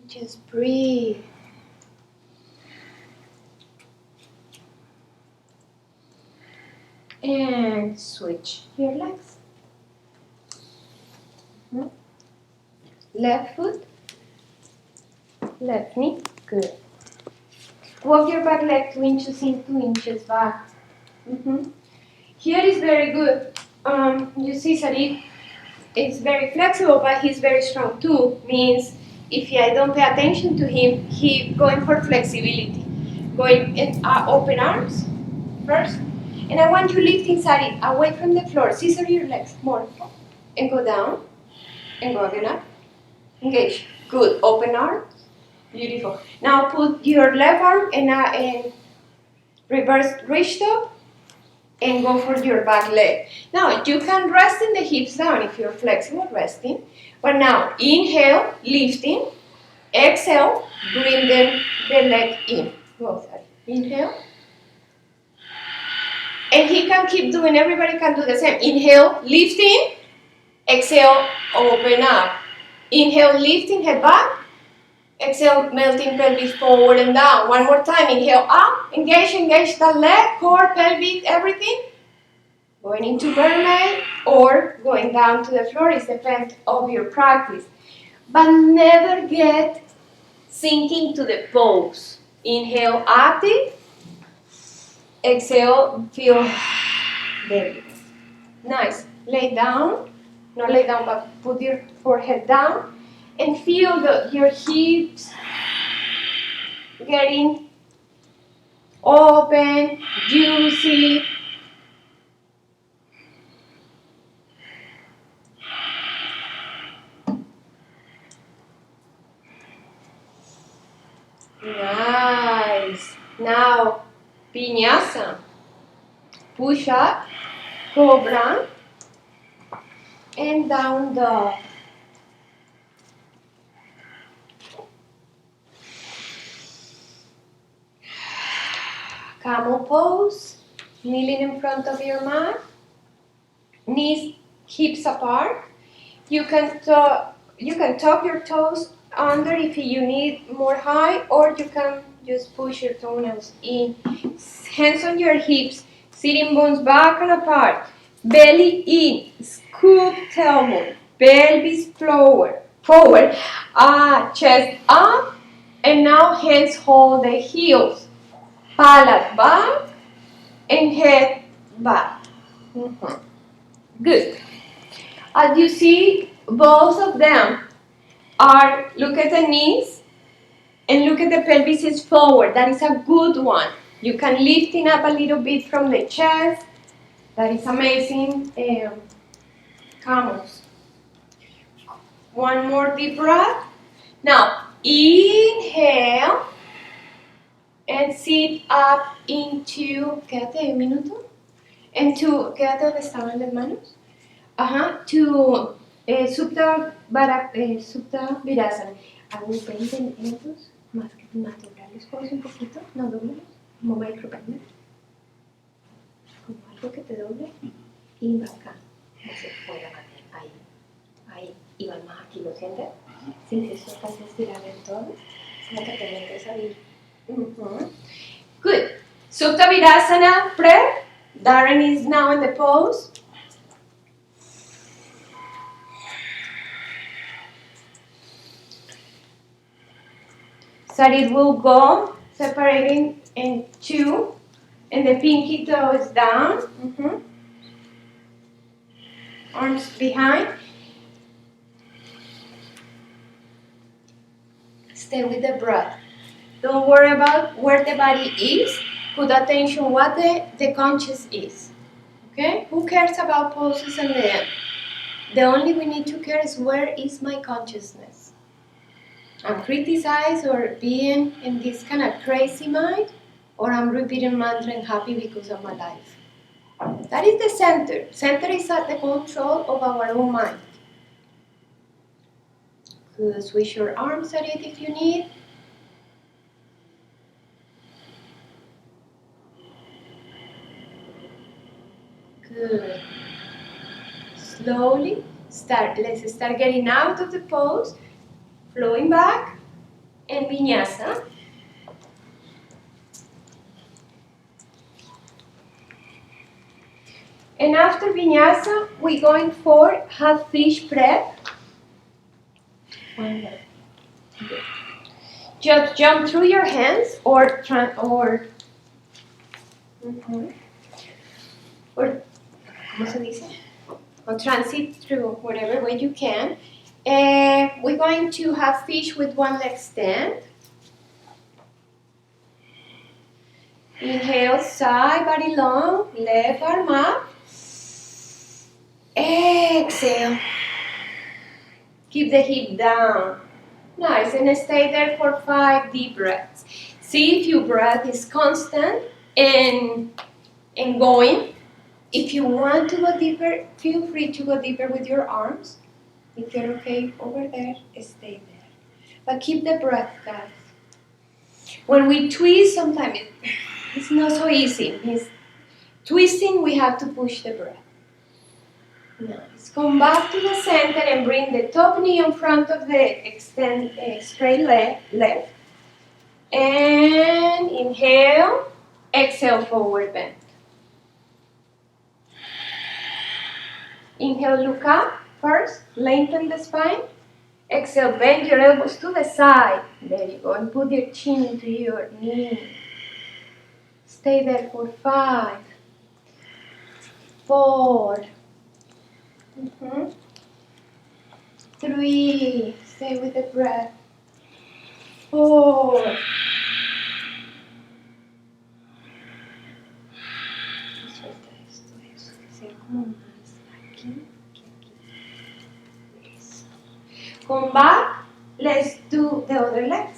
Just breathe. And switch your legs. Left foot, left knee, good. Walk your back leg 2 inches in, 2 inches back. Here is very good. You see Sarif is very flexible, but he's very strong too. Means if I don't pay attention to him, he going for flexibility. Going in open arms first. And I want you lifting Sarif away from the floor. Scissor your legs more. And go down. And go again up. Engage. Good. Open arms. Beautiful. Now put your left arm in reverse reach up and go for your back leg. Now you can rest in the hips down if you're flexible, resting. But now inhale, lifting. Exhale, bring the leg in. Go, sorry. Inhale. And he can keep doing, everybody can do the same. Inhale, lifting. Exhale, open up. Inhale, lifting head back. Exhale, melting pelvis forward and down. One more time. Inhale, up. Engage the leg, core, pelvis, everything. Going into mermaid or going down to the floor. It depends of your practice. But never get sinking to the pose. Inhale, active. Exhale, feel. There you go. Nice. Lay down. Not lay down, but put your forehead down. And feel your hips getting open, juicy. Nice. Now, Vinyasa. Push up, Cobra, and down dog. Camel Pose, kneeling in front of your mat, knees, hips apart. You can tuck your toes under if you need more high, or you can just push your toenails in. Hands on your hips, sitting bones back and apart. Belly in, scoop tailbone, pelvis forward. Chest up, and now hands hold the heels. Palate back and head back. Good. As you see, both of them are, look at the knees and look at the pelvis is forward. That is a good one. You can lifting up a little bit from the chest. That is amazing. Camels. One more deep breath. Now, inhale. And sit up into, quédate ahí un minuto, quédate donde estaban las manos, to Supta Virasana. Hago 20 minutos, más doblar los codos un poquito, no doblarlos, como micropender, como algo que te doble, y acá, hacia afuera, ahí, y vamos aquí, ¿lo sientes? Sí, eso es casi estirar el todo, sino que te metes ahí. Good. Supta Virasana prayer. Darren is now in the pose. So it will go separating in two, and the pinky toe is down. Arms behind. Stay with the breath. Don't worry about where the body is. Put attention what the conscious is. Okay? Who cares about poses and the end? The only we need to care is where is my consciousness. I'm criticized or being in this kind of crazy mind, or I'm repeating mantra and happy because of my life. That is the center. Center is at the control of our own mind. Good. Switch your arms at it if you need. Good. Slowly, let's start getting out of the pose, flowing back, and Vinyasa. And after Vinyasa, we're going for half fish prep. Just jump through your hands or ¿cómo se dice? Or transit through whatever way you can. We're going to have fish with one leg stand. Inhale, side body long, left arm up. Exhale. Keep the hip down. Nice, and stay there for 5 deep breaths. See if your breath is constant and going. If you want to go deeper, feel free to go deeper with your arms. If you're okay over there, stay there. But keep the breath, guys. When we twist, sometimes it's not so easy. Twisting, we have to push the breath. Nice. Come back to the center and bring the top knee in front of the straight leg, left. And inhale, exhale, forward bend. Inhale, look up first, lengthen the spine. Exhale, bend your elbows to the side. There you go, and put your chin into your knee. Stay there for 5, 4, 3, stay with the breath. 4. Suelta esto, eso, que sea como más aquí que aquí. Eso. Come back, let's do the other legs.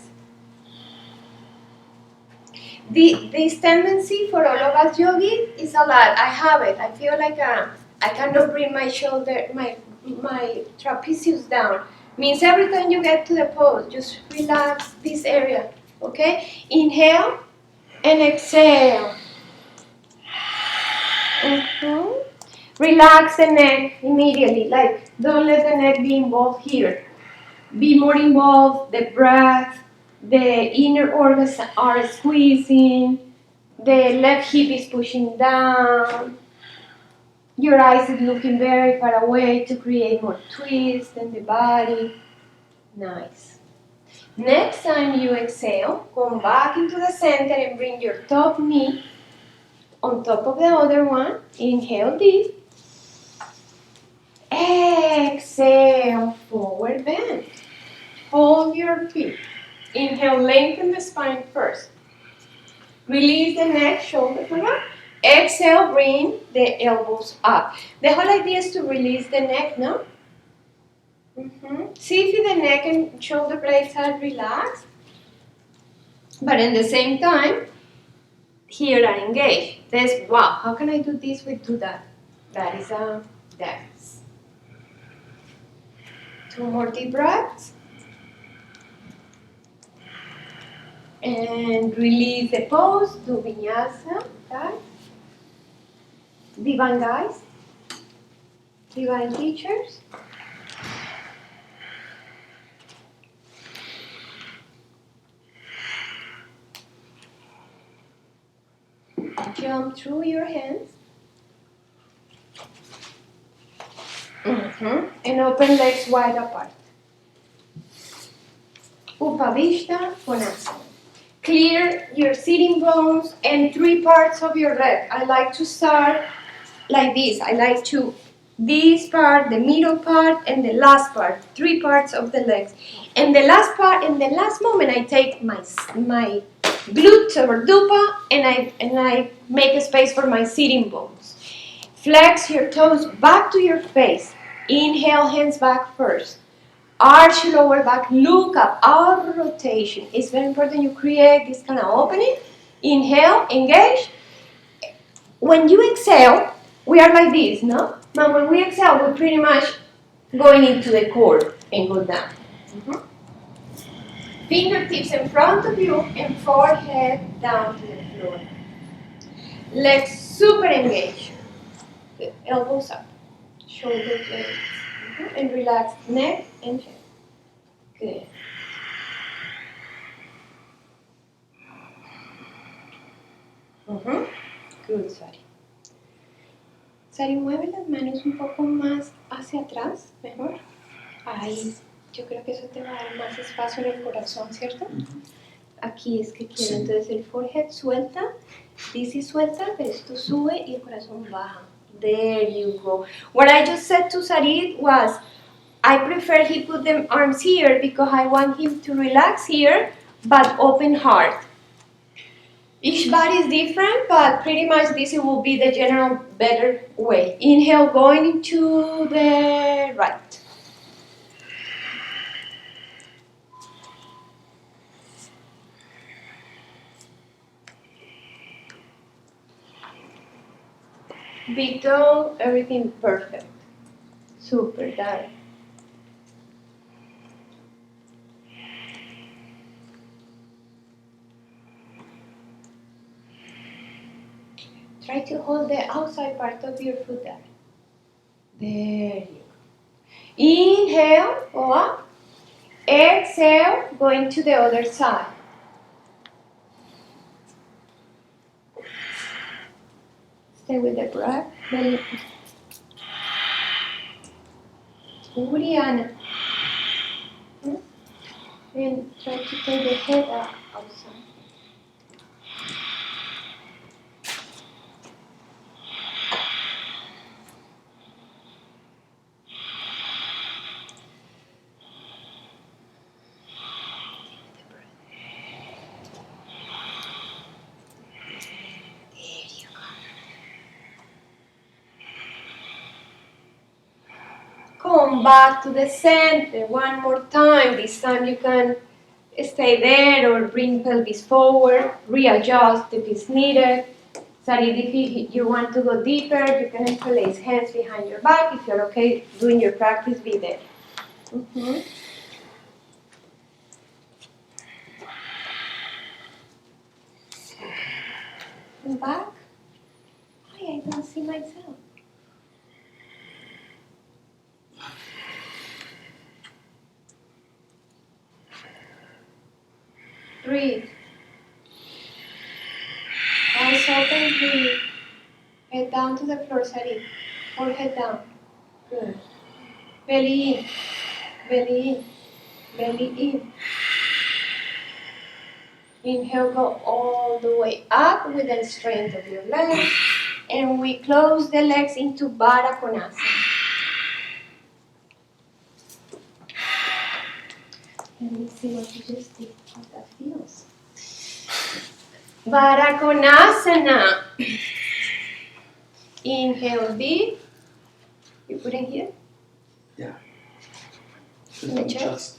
This tendency for all of us yogis is a lot. I have it. I feel like I cannot bring my shoulder, my trapezius down. Means every time you get to the pose, just relax this area. Okay? Inhale and exhale. Relax the neck immediately. Like, don't let the neck be involved here. Be more involved, the breath, the inner organs are squeezing, the left hip is pushing down, your eyes is looking very far away to create more twist in the body. Nice. Next time you exhale, come back into the center and bring your top knee on top of the other one. Inhale deep. Exhale, forward bend. Hold your feet. Inhale, lengthen the spine first. Release the neck, shoulder up. Exhale, bring the elbows up. The whole idea is to release the neck, no? See if the neck and shoulder blades are relaxed. But at the same time, here are engaged. This, wow, how can I do this with that? That is a dance. 2 more deep breaths. And release the pose, do Vinyasa, okay? Divine guys, divine teachers. Jump through your hands. And open legs wide apart. Upavishta Konasana. Clear your sitting bones and 3 parts of your leg. I like to start like this. I like to, this part, the middle part, and the last part. 3 parts of the legs. And the last part, in the last moment, I take my glutes over dupa and I make a space for my sitting bones. Flex your toes back to your face. Inhale, hands back first. Arch your lower back, look up, out of rotation. It's very important you create this kind of opening. Inhale, engage. When you exhale, we are like this, no? But when we exhale, we're pretty much going into the core and go down. Fingertips in front of you and forehead down to the floor. Legs super engaged. Good. Elbows up. Shoulder blades. And relax neck and head. Good. Good, Sari. Sari, mueve las manos un poco más hacia atrás, mejor. Ahí. Yo creo que eso te va a dar más espacio en el corazón, ¿cierto? Aquí es que quiero. Entonces el forehead suelta, this suelta, pero esto sube y el corazón baja. There you go. What I just said to Sarit was, I prefer he put them arms here because I want him to relax here, but open heart. Each body is different, but pretty much this will be the general better way. Inhale, going into the right. Big toe, everything perfect. Super, darling. Try to hold the outside part of your foot there. There you go. Inhale, go up. Exhale, going to the other side. Stay with the breath. Uriana. And try to take the head up outside. Come back to the center one more time. This time you can stay there or bring pelvis forward, readjust if it's needed. If you want to go deeper, you can place hands behind your back. If you're okay doing your practice, be there. And back. I don't see myself. Breathe. Eyes open, breathe. Head down to the floor, Sari. Forehead down. Good. Belly in. Belly in. Belly in. Inhale, go all the way up with the strength of your legs. And we close the legs into Bakasana. Let me see what you just did, how that feels. Bakasana. Inhale deep. You put in here? Yeah. In the chest?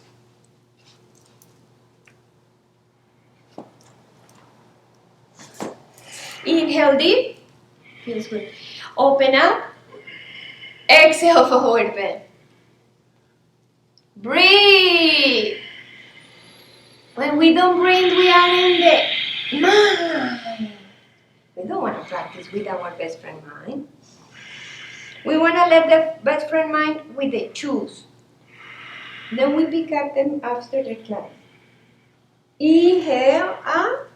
Inhale deep. Feels good. Open up. Exhale, forward bend. Breathe. When we don't breathe, we are in the mind. We don't want to practice with our best friend mind. We want to let the best friend mind with the choose. Then we pick up them after the class. Inhale up.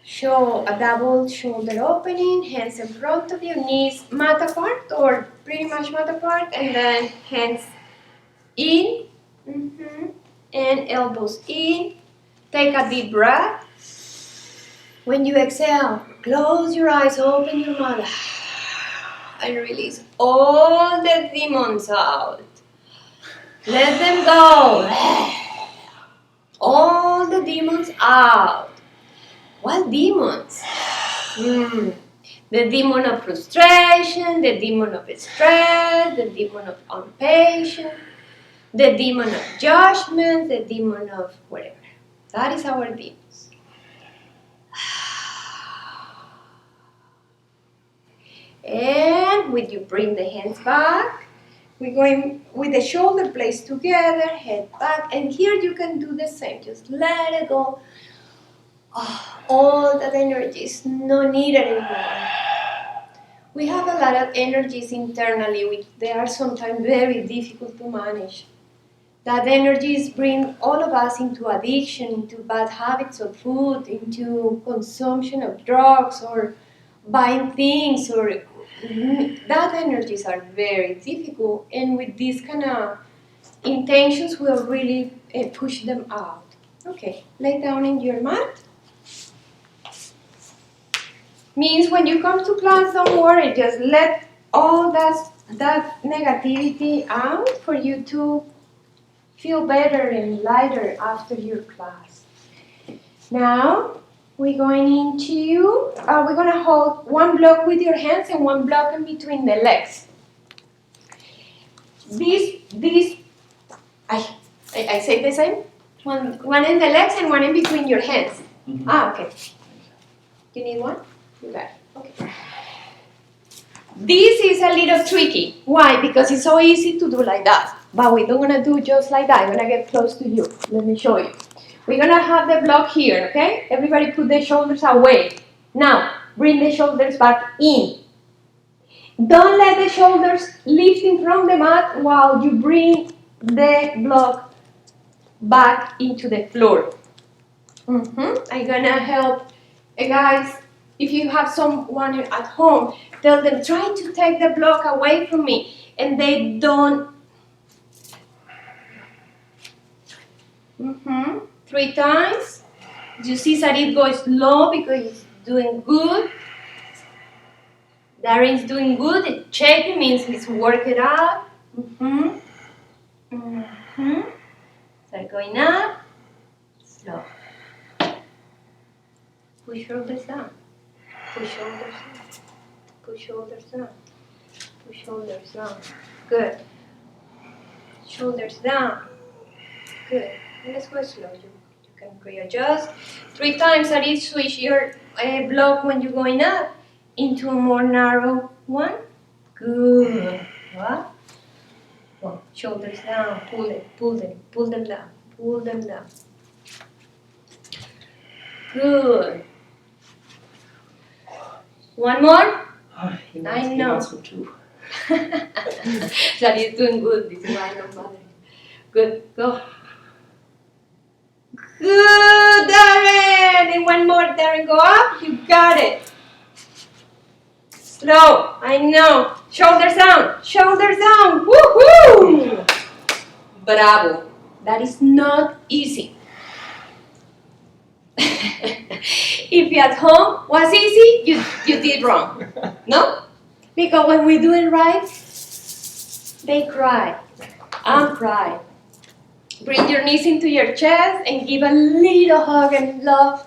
Show a double shoulder opening, hands in front of you, knees mat apart or pretty much mat apart, and then hands in and elbows in. Take a deep breath. When you exhale, close your eyes, open your mouth, and release all the demons out. Let them go. All the demons out. What demons? The demon of frustration, the demon of stress, the demon of impatience, the demon of judgment, the demon of whatever. That is our demons. And when you bring the hands back, we're going with the shoulder placed together, head back, and here you can do the same. Just let it go. Oh, all that energy is not needed anymore. We have a lot of energies internally which they are sometimes very difficult to manage. That energies bring all of us into addiction, into bad habits of food, into consumption of drugs or buying things, or that energies are very difficult, and with these kind of intentions we'll really push them out. Okay, lay down in your mat. Means when you come to class, don't worry, just let all that negativity out for you to feel better and lighter after your class. Now, we're going to hold one block with your hands and one block in between the legs. I say the same? One in the legs and one in between your hands. Okay. You need one? You got it. Okay. This is a little tricky. Why? Because it's so easy to do like that. But we don't want to do just like that. I'm going to get close to you. Let me show you. We're going to have the block here, okay? Everybody put the shoulders away. Now, bring the shoulders back in. Don't let the shoulders lifting from the mat while you bring the block back into the floor. I'm gonna help guys. If you have someone at home, tell them try to take the block away from me, and they don't. 3 times. You see Sarit go slow because he's doing good. Darren's doing good. Checking means he's working out. Start going up. Slow. Push shoulders down. Push shoulders down. Push shoulders down. Push shoulders down. Good. Shoulders down. Good. And let's go slow. You can readjust. 3 times at each switch your block when you're going up into a more narrow one. Good. What? Well, shoulders down. Pull them. Pull them. Pull them down. Pull them down. Good. One more? I know. Also too. That is doing good. This is why I'm not bothering. Good. Go. Good, Darren. And one more, Darren. Go up. You got it. Slow. I know. Shoulders down. Shoulders down. Woohoo! Bravo. That is not easy. If you at home was easy, you did wrong. No? Because when we do it right, they cry. I'm crying. Bring your knees into your chest and give a little hug and love.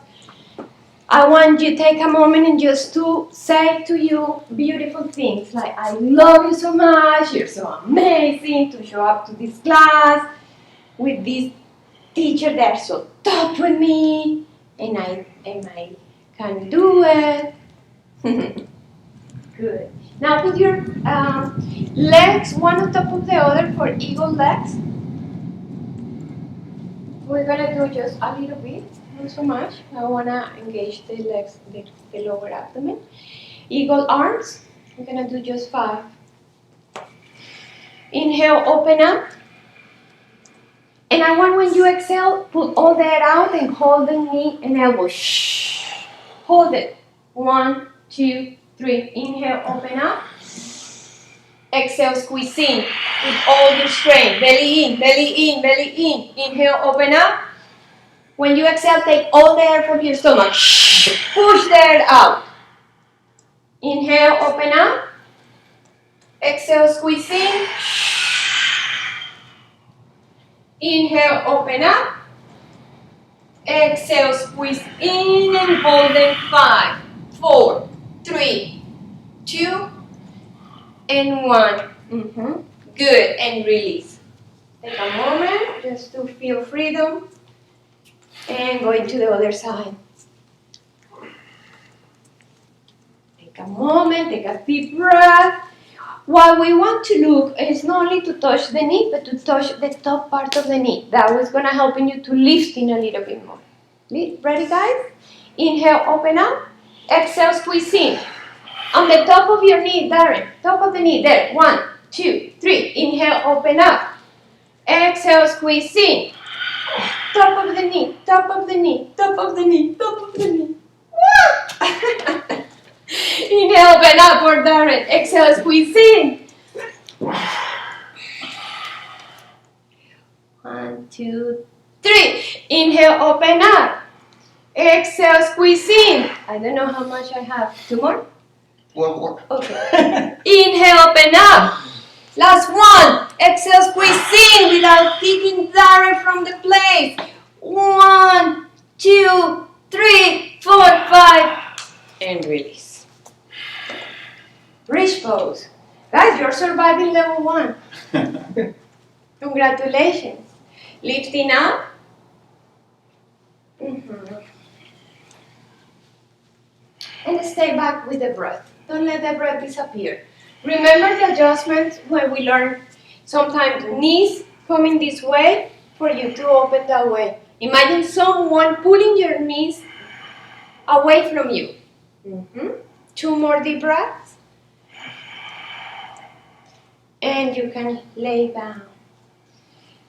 I want you to take a moment and just to say to you beautiful things like, I love you so much, you're so amazing to show up to this class with this teacher that's so tough with me, and I can do it. Good. Now put your legs one on top of the other for eagle legs. We're gonna do just a little bit, not so much. I wanna engage the legs, the lower abdomen. Eagle arms, we're gonna do just 5. Inhale, open up. And I want when you exhale, put all that out and hold the knee and elbow. Shh. Hold it. 1, 2, 3. Inhale, open up. Exhale, squeeze in with all your strength. Belly in, belly in, belly in. Inhale, open up. When you exhale, take all the air from your stomach. Push the air out. Inhale, open up. Exhale, squeeze in. Inhale, open up. Exhale, squeeze in and hold in 5, 4, 3, 2, and 1. Good, and release. Take a moment just to feel freedom and go into the other side. Take a moment, take a deep breath. What we want to look is not only to touch the knee, but to touch the top part of the knee. That was going to help you to lift in a little bit more. Ready, guys? Inhale, open up. Exhale, squeeze in. On the top of your knee, Darren. Top of the knee, there. 1, 2, 3. Inhale, open up. Exhale, squeeze in. Top of the knee, top of the knee, top of the knee, top of the knee. Inhale, open up for Darren. Exhale, squeeze in. 1, 2, 3. Inhale, open up. Exhale, squeeze in. I don't know how much I have. 2 more? 1 more. Okay. Inhale, open up. Last one. Exhale, squeeze in without kicking Darren from the place. 1, 2, 3, 4, 5. And release. Bridge pose. Guys, you're surviving level 1. Congratulations. Lifting up. And stay back with the breath. Don't let the breath disappear. Remember the adjustments when we learn sometimes knees coming this way for you to open that way. Imagine someone pulling your knees away from you. 2 more deep breaths. And you can lay down.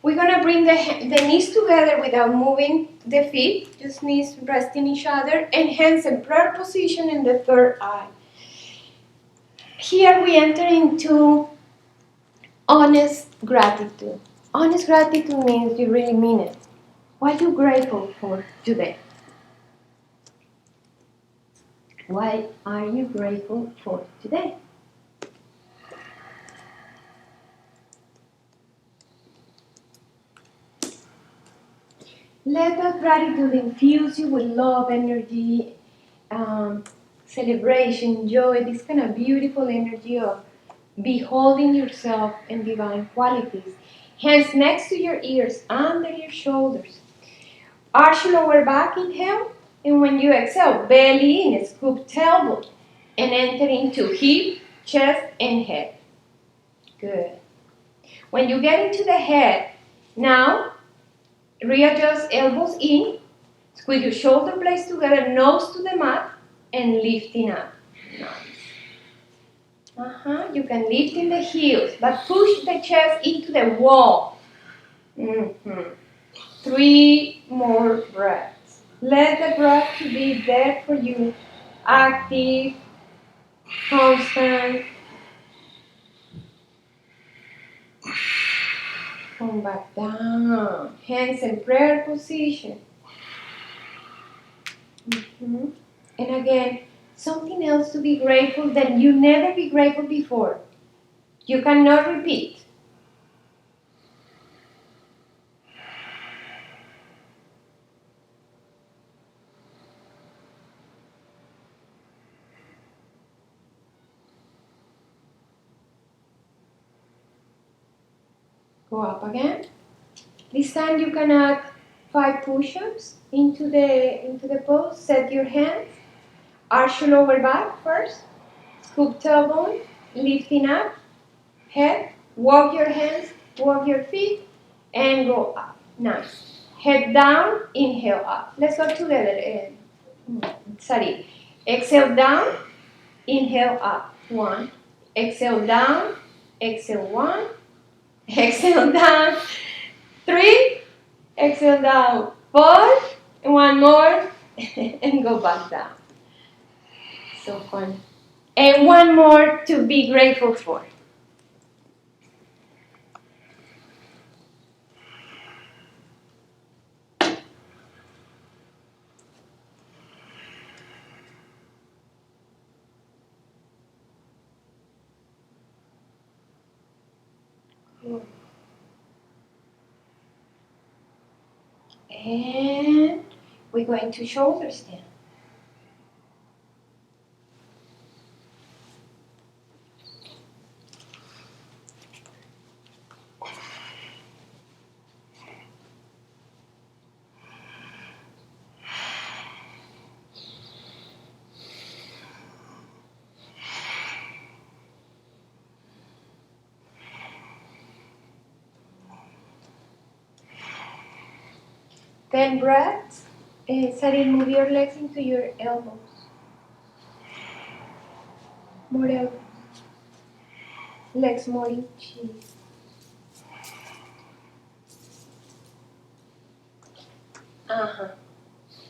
We're gonna bring the knees together without moving the feet, just knees resting each other, and hands in prayer position in the third eye. Here we enter into honest gratitude. Honest gratitude means you really mean it. What are you grateful for today? What are you grateful for today? Let that gratitude infuse you with love, energy, celebration, joy, this kind of beautiful energy of beholding yourself and divine qualities. Hands next to your ears, under your shoulders. Arch your lower back, inhale. And when you exhale, belly in, scoop tailbone. And enter into hip, chest, and head. Good. When you get into the head, now readjust elbows in. Squeeze your shoulder blades together, nose to the mat, and lifting up. Nice. You can lift in the heels, but push the chest into the wall. 3 more breaths. Let the breath be there for you. Active, constant. Come back down. Hands in prayer position. And again, something else to be grateful that you never be grateful before. You cannot repeat. Go up again. This time you can add 5 push-ups into the pose. Set your hands. Arch your lower back first. Scoop tailbone. Lifting up. Head. Walk your hands. Walk your feet. And go up. Nice. Head down. Inhale up. Let's go together. Sorry. Exhale down. Inhale up. 1. Exhale down. Exhale 1. Exhale down. 3. Exhale down. 4. And 1 more. And go back down. So fun. And 1 more to be grateful for. And we're going to shoulder stand. Then breaths. Sorry, move your legs into your elbows. More elbows. Legs more in cheese.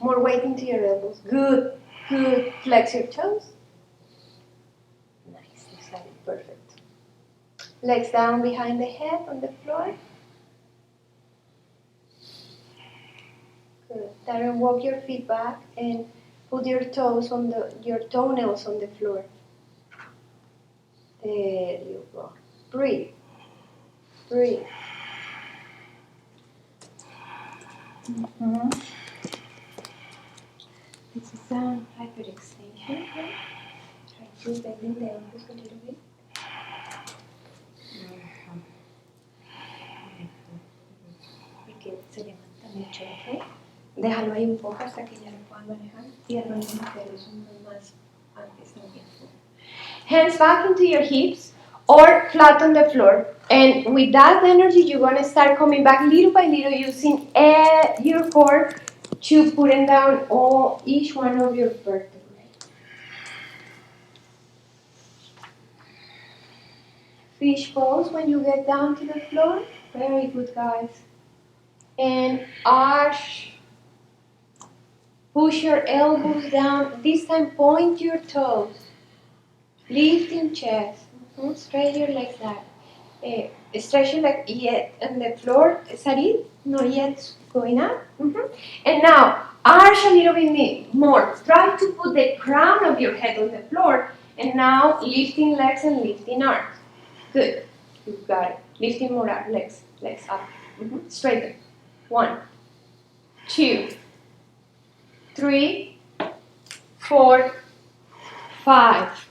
More weight into your elbows. Good. Good. Flex your toes. Nice. Exactly. Perfect. Legs down behind the head on the floor. Good. Then walk your feet back and put your toes on your toenails on the floor. There you go. Breathe. Breathe. This is a hyper extension. Try to bend the elbows a little bit. Porque se levanta mucho, ¿ok? Déjalo ahí un poco hasta que ya lo puedan manejar. Y algunos ustedes son más antes también. Hands back into your hips or flat on the floor. And with that energy, you're going to start coming back little by little using your core to putting down each one of your vertebrae. Fish pose when you get down to the floor. Very good, guys. And arch. Push your elbows down. This time point your toes. Lifting chest. Straight your legs out. Stretch your leg yet on the floor. Is that it? Not yet going up. And now arch a little bit more. Try to put the crown of your head on the floor. And now lifting legs and lifting arms. Good. You got it. Lifting more up. Legs up. Straighten. 1, 2, 3, 4, 5.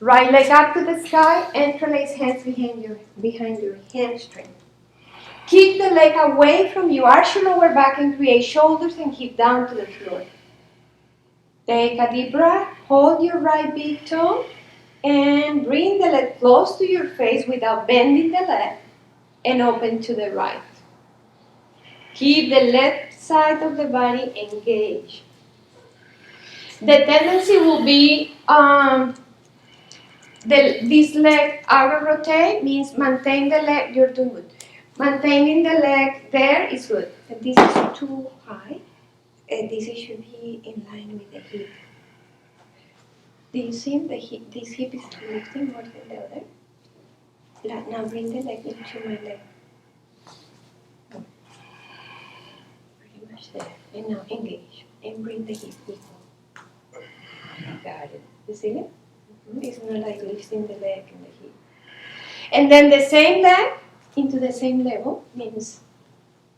Right leg up to the sky, interlace hands behind your hamstring. Keep the leg away from you, arch your lower back and create shoulders and hip down to the floor. Take a deep breath, hold your right big toe, and bring the leg close to your face without bending the leg, and open to the right. Keep the left side of the body engaged. The tendency will be this leg out of rotate means maintain the leg, you're doing good. Maintaining the leg there is good. If this is too high, this should be in line with the hip. Do you see this hip is lifting more than the other? Now bring the leg into my leg. Pretty much there. And now engage. And bring the hip equal. Got it. You see it? It's not like lifting the leg and the hip. And then the same leg into the same level means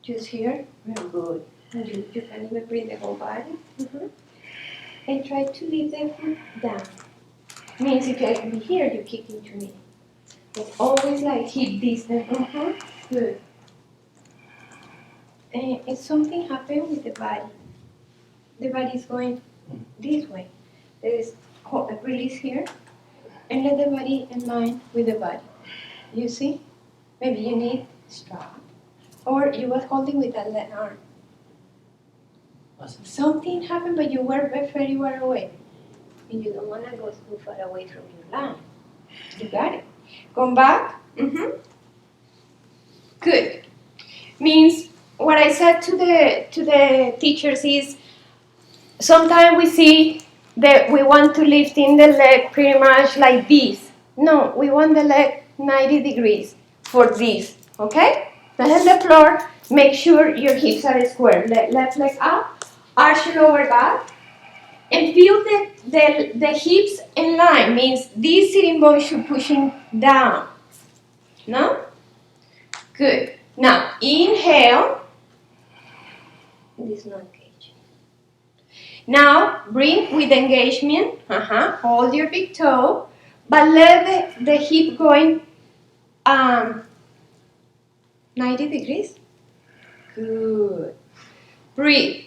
just here. Very good. You can even bring the whole body. And try to leave the foot down. Means if I be here, you kick into me. It's always like hip distance. Good. And if something happens with the body, the body is going this way. There is a release here, and let the body in line with the body. You see? Maybe you need strap, or you were holding with that left arm. Something happened, but you were very far away, and you don't want to go too far away from your line. You got it. Come back. Good. Means what I said to the teachers is sometimes we see that we want to lift in the leg pretty much like this. No, we want the leg 90 degrees for this, okay? Then on the floor, make sure your hips are square. Left leg up, arch your lower back, and feel the hips in line. Means this sitting bone should pushing down. No? Good. Now, inhale. This is not engaged. Now, bring with engagement. Hold your big toe, but let the hip going 90 degrees. Good. Breathe.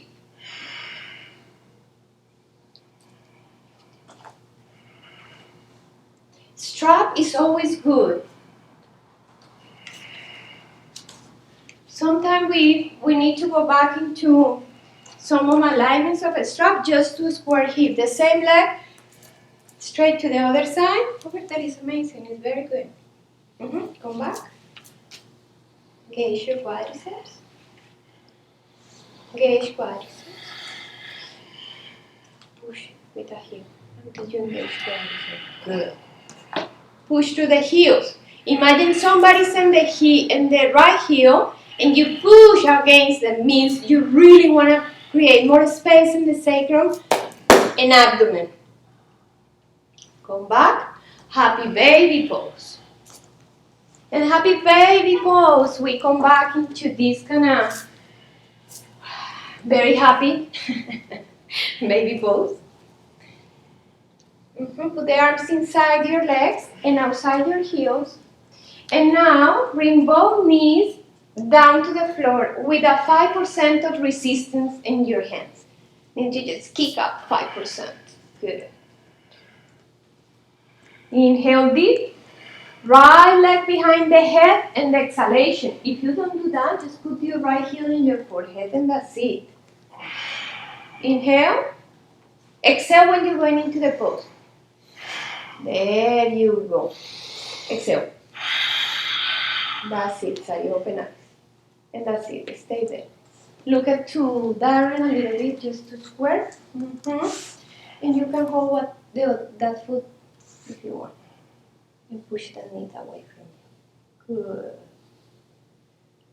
Strap is always good. Sometimes we need to go back into some of alignments of a strap just to square hip. The same leg, straight to the other side. Oh, that is amazing. It's very good. Come back. Engage your quadriceps. Engage quadriceps. Push with the heel until you engage quadriceps. Good. Push to the heels. Imagine somebody's in the right heel and you push against them. Means you really want to create more space in the sacrum and abdomen. Come back. Happy baby pose. And happy baby pose, we come back into this kind of very happy baby pose. Put the arms inside your legs and outside your heels. And now bring both knees down to the floor with a 5% of resistance in your hands. And you just kick up 5%. Good. Inhale deep. Right leg behind the head and the exhalation. If you don't do that, just put your right heel in your forehead and that's it. Inhale. Exhale when you're going into the pose. There you go. Exhale. That's it, Sari, open up. And that's it, stay there. Look at to Darren a little bit, just to square. And you can hold that foot if you want. And push the knee away from you. Good.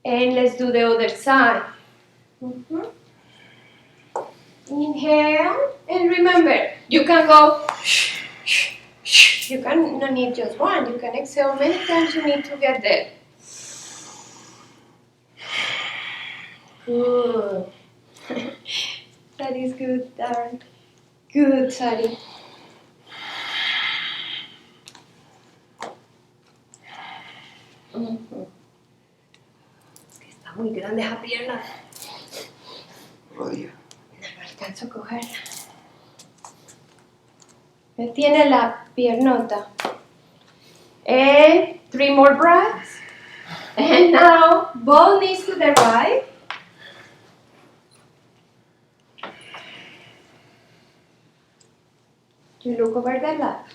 And let's do the other side. Inhale, and remember, you can go, you can not need just one, you can exhale many times you need to get there. Good. That is good, Darren. Good, Sari. Es que está muy grande esa pierna. Rodilla. No alcanzo a cogerla. Me tiene la piernota. And 3 more breaths. And now, both knees to the right. You look over the left.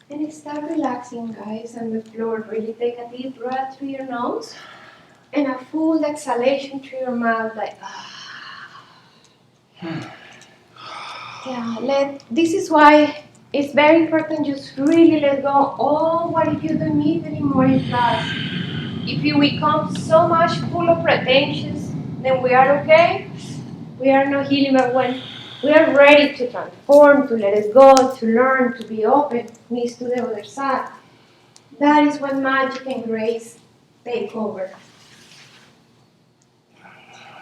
And start relaxing, guys, on the floor. Really take a deep breath through your nose. And a full exhalation through your mouth, like yeah. This is why it's very important. Just really let go. Oh, what if you don't need anymore in class? If you become so much full of pretensions, then we are okay. We are not healing, but when we are ready to transform, to let it go, to learn, to be open, knees to the other side. That is when magic and grace take over.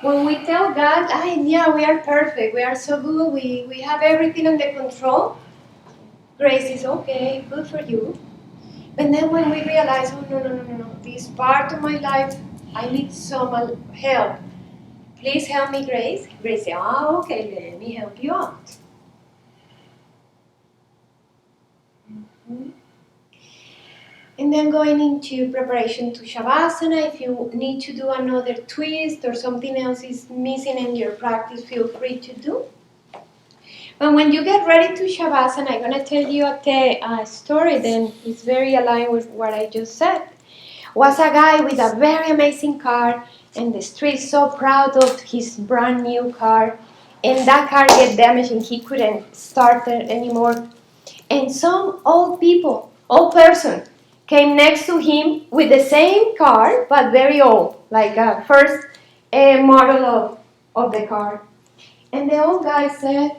When we tell God, yeah, we are perfect, we are so good, we have everything under control, grace is okay, good for you. But then when we realize, oh, no, this part of my life, I need some help. Please help me, Grace. Grace says, okay, let me help you out. And then going into preparation to Shavasana, if you need to do another twist or something else is missing in your practice, feel free to do. But when you get ready to Shavasana, I'm going to tell you a story then. It's very aligned with what I just said. Was a guy with a very amazing car, and the street so proud of his brand new car, and that car get damaged and he couldn't start it anymore. And some old person, came next to him with the same car, but very old, like a first model of the car. And the old guy said,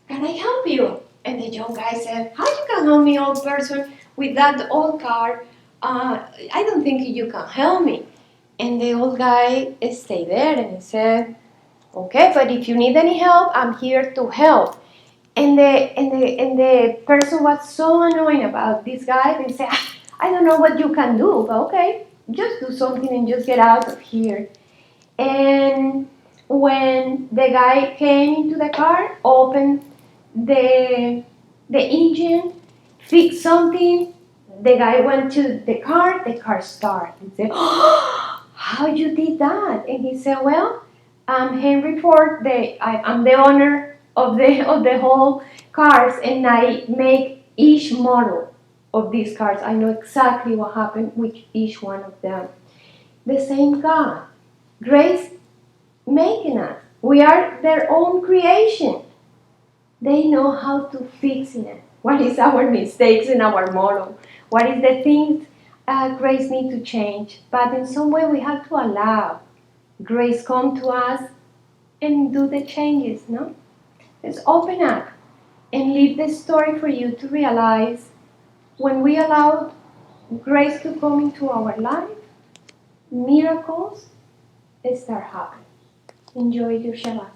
can I help you? And the young guy said, how you can help me, old person, with that old car? I don't think you can help me. And the old guy stayed there and he said, okay, but if you need any help, I'm here to help. And the person was so annoying about this guy. They said, I don't know what you can do, but okay, just do something and just get out of here. And when the guy came into the car, opened the engine, fixed something, the guy went to the car started. He said, oh, how you did that? And he said, well, I'm Henry Ford, I'm the owner of the whole cars, and I make each model of these cars. I know exactly what happened with each one of them. The same God, grace making us. We are their own creation. They know how to fix it. What is our mistakes in our model? What is the things grace need to change? But in some way we have to allow grace come to us and do the changes, no? Let's open up and leave the story for you to realize when we allow grace to come into our life, miracles start happening. Enjoy your Shavasana.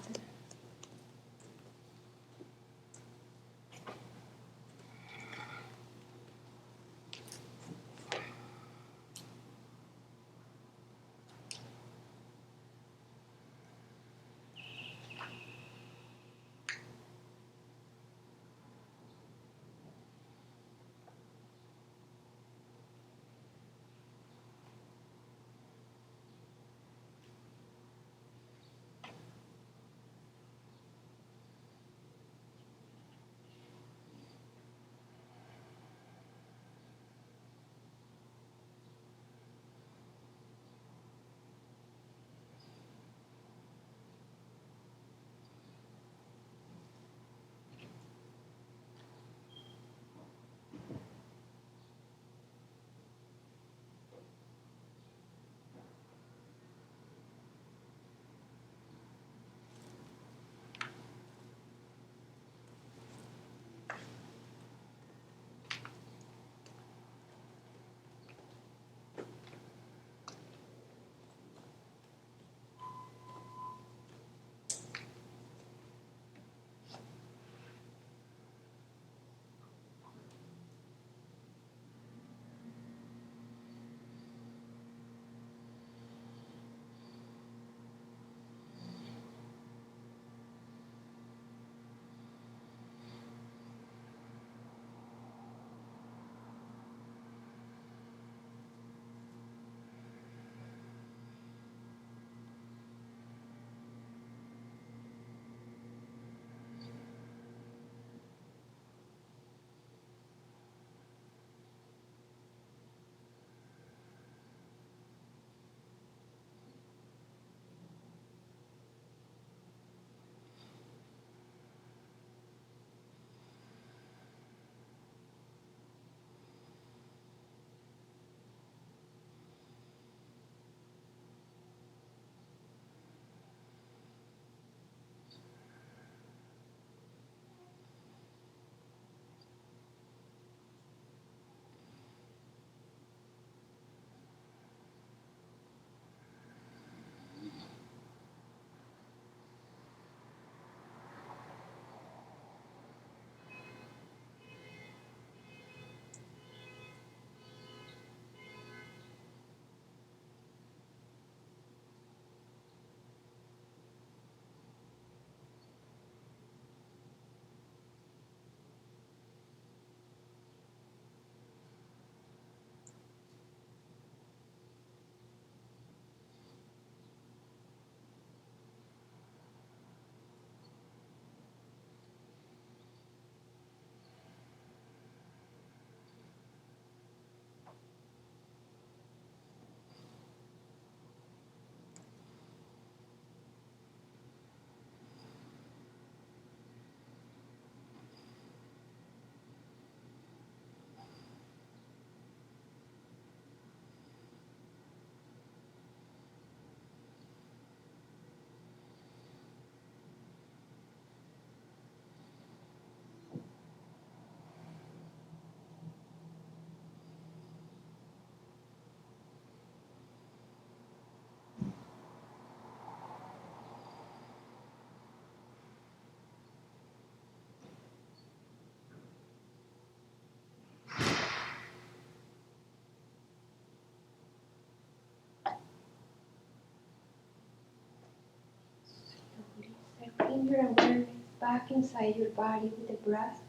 your awareness back inside your body with the breath.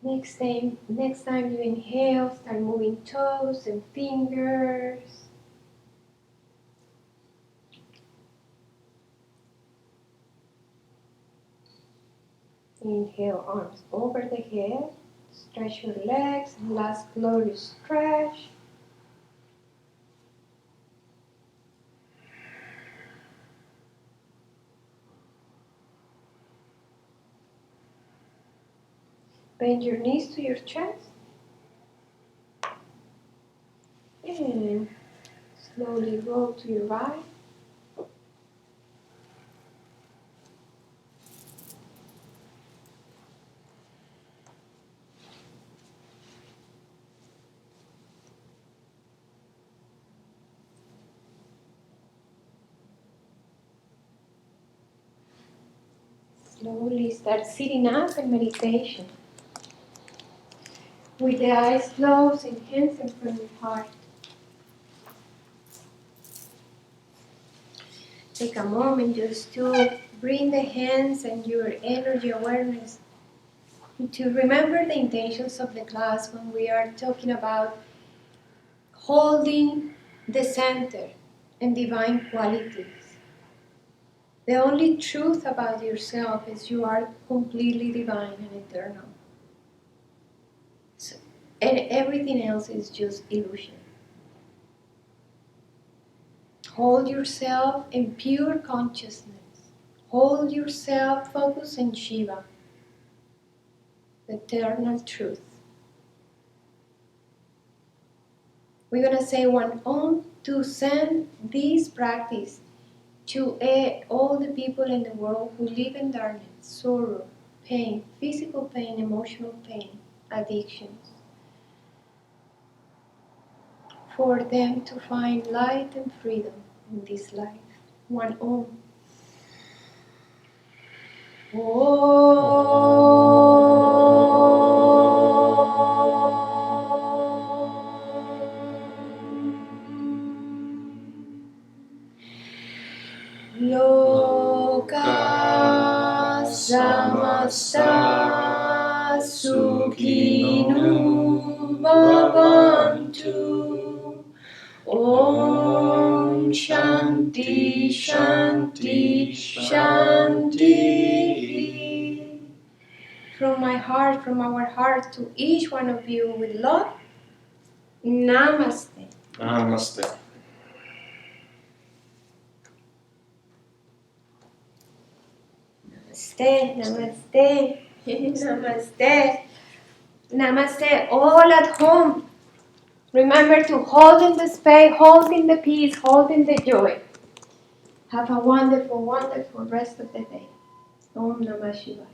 Next time you inhale, start moving toes and fingers. Inhale, arms over the head. Stretch your legs. Last glorious stretch. Bend your knees to your chest. And slowly roll to your right. Slowly start sitting up in meditation. With the eyes closed and hands in front of your heart. Take a moment just to bring the hands and your energy awareness to remember the intentions of the class when we are talking about holding the center and divine qualities. The only truth about yourself is you are completely divine and eternal. So, and everything else is just illusion. Hold yourself in pure consciousness. Hold yourself focused on Shiva, the eternal truth. We're going to say one Om to send this practice to all the people in the world who live in darkness, sorrow, pain, physical pain, emotional pain, addictions. For them to find light and freedom in this life. One Om. Loka samasta sukhinu bhavantu. Om Shanti Shanti Shanti. From my heart, from our heart to each one of you with love, Namaste. Namaste. Namaste, namaste, namaste, namaste, all at home. Remember to hold in the space, hold in the peace, hold in the joy. Have a wonderful, wonderful rest of the day. Om Namah Shivaya.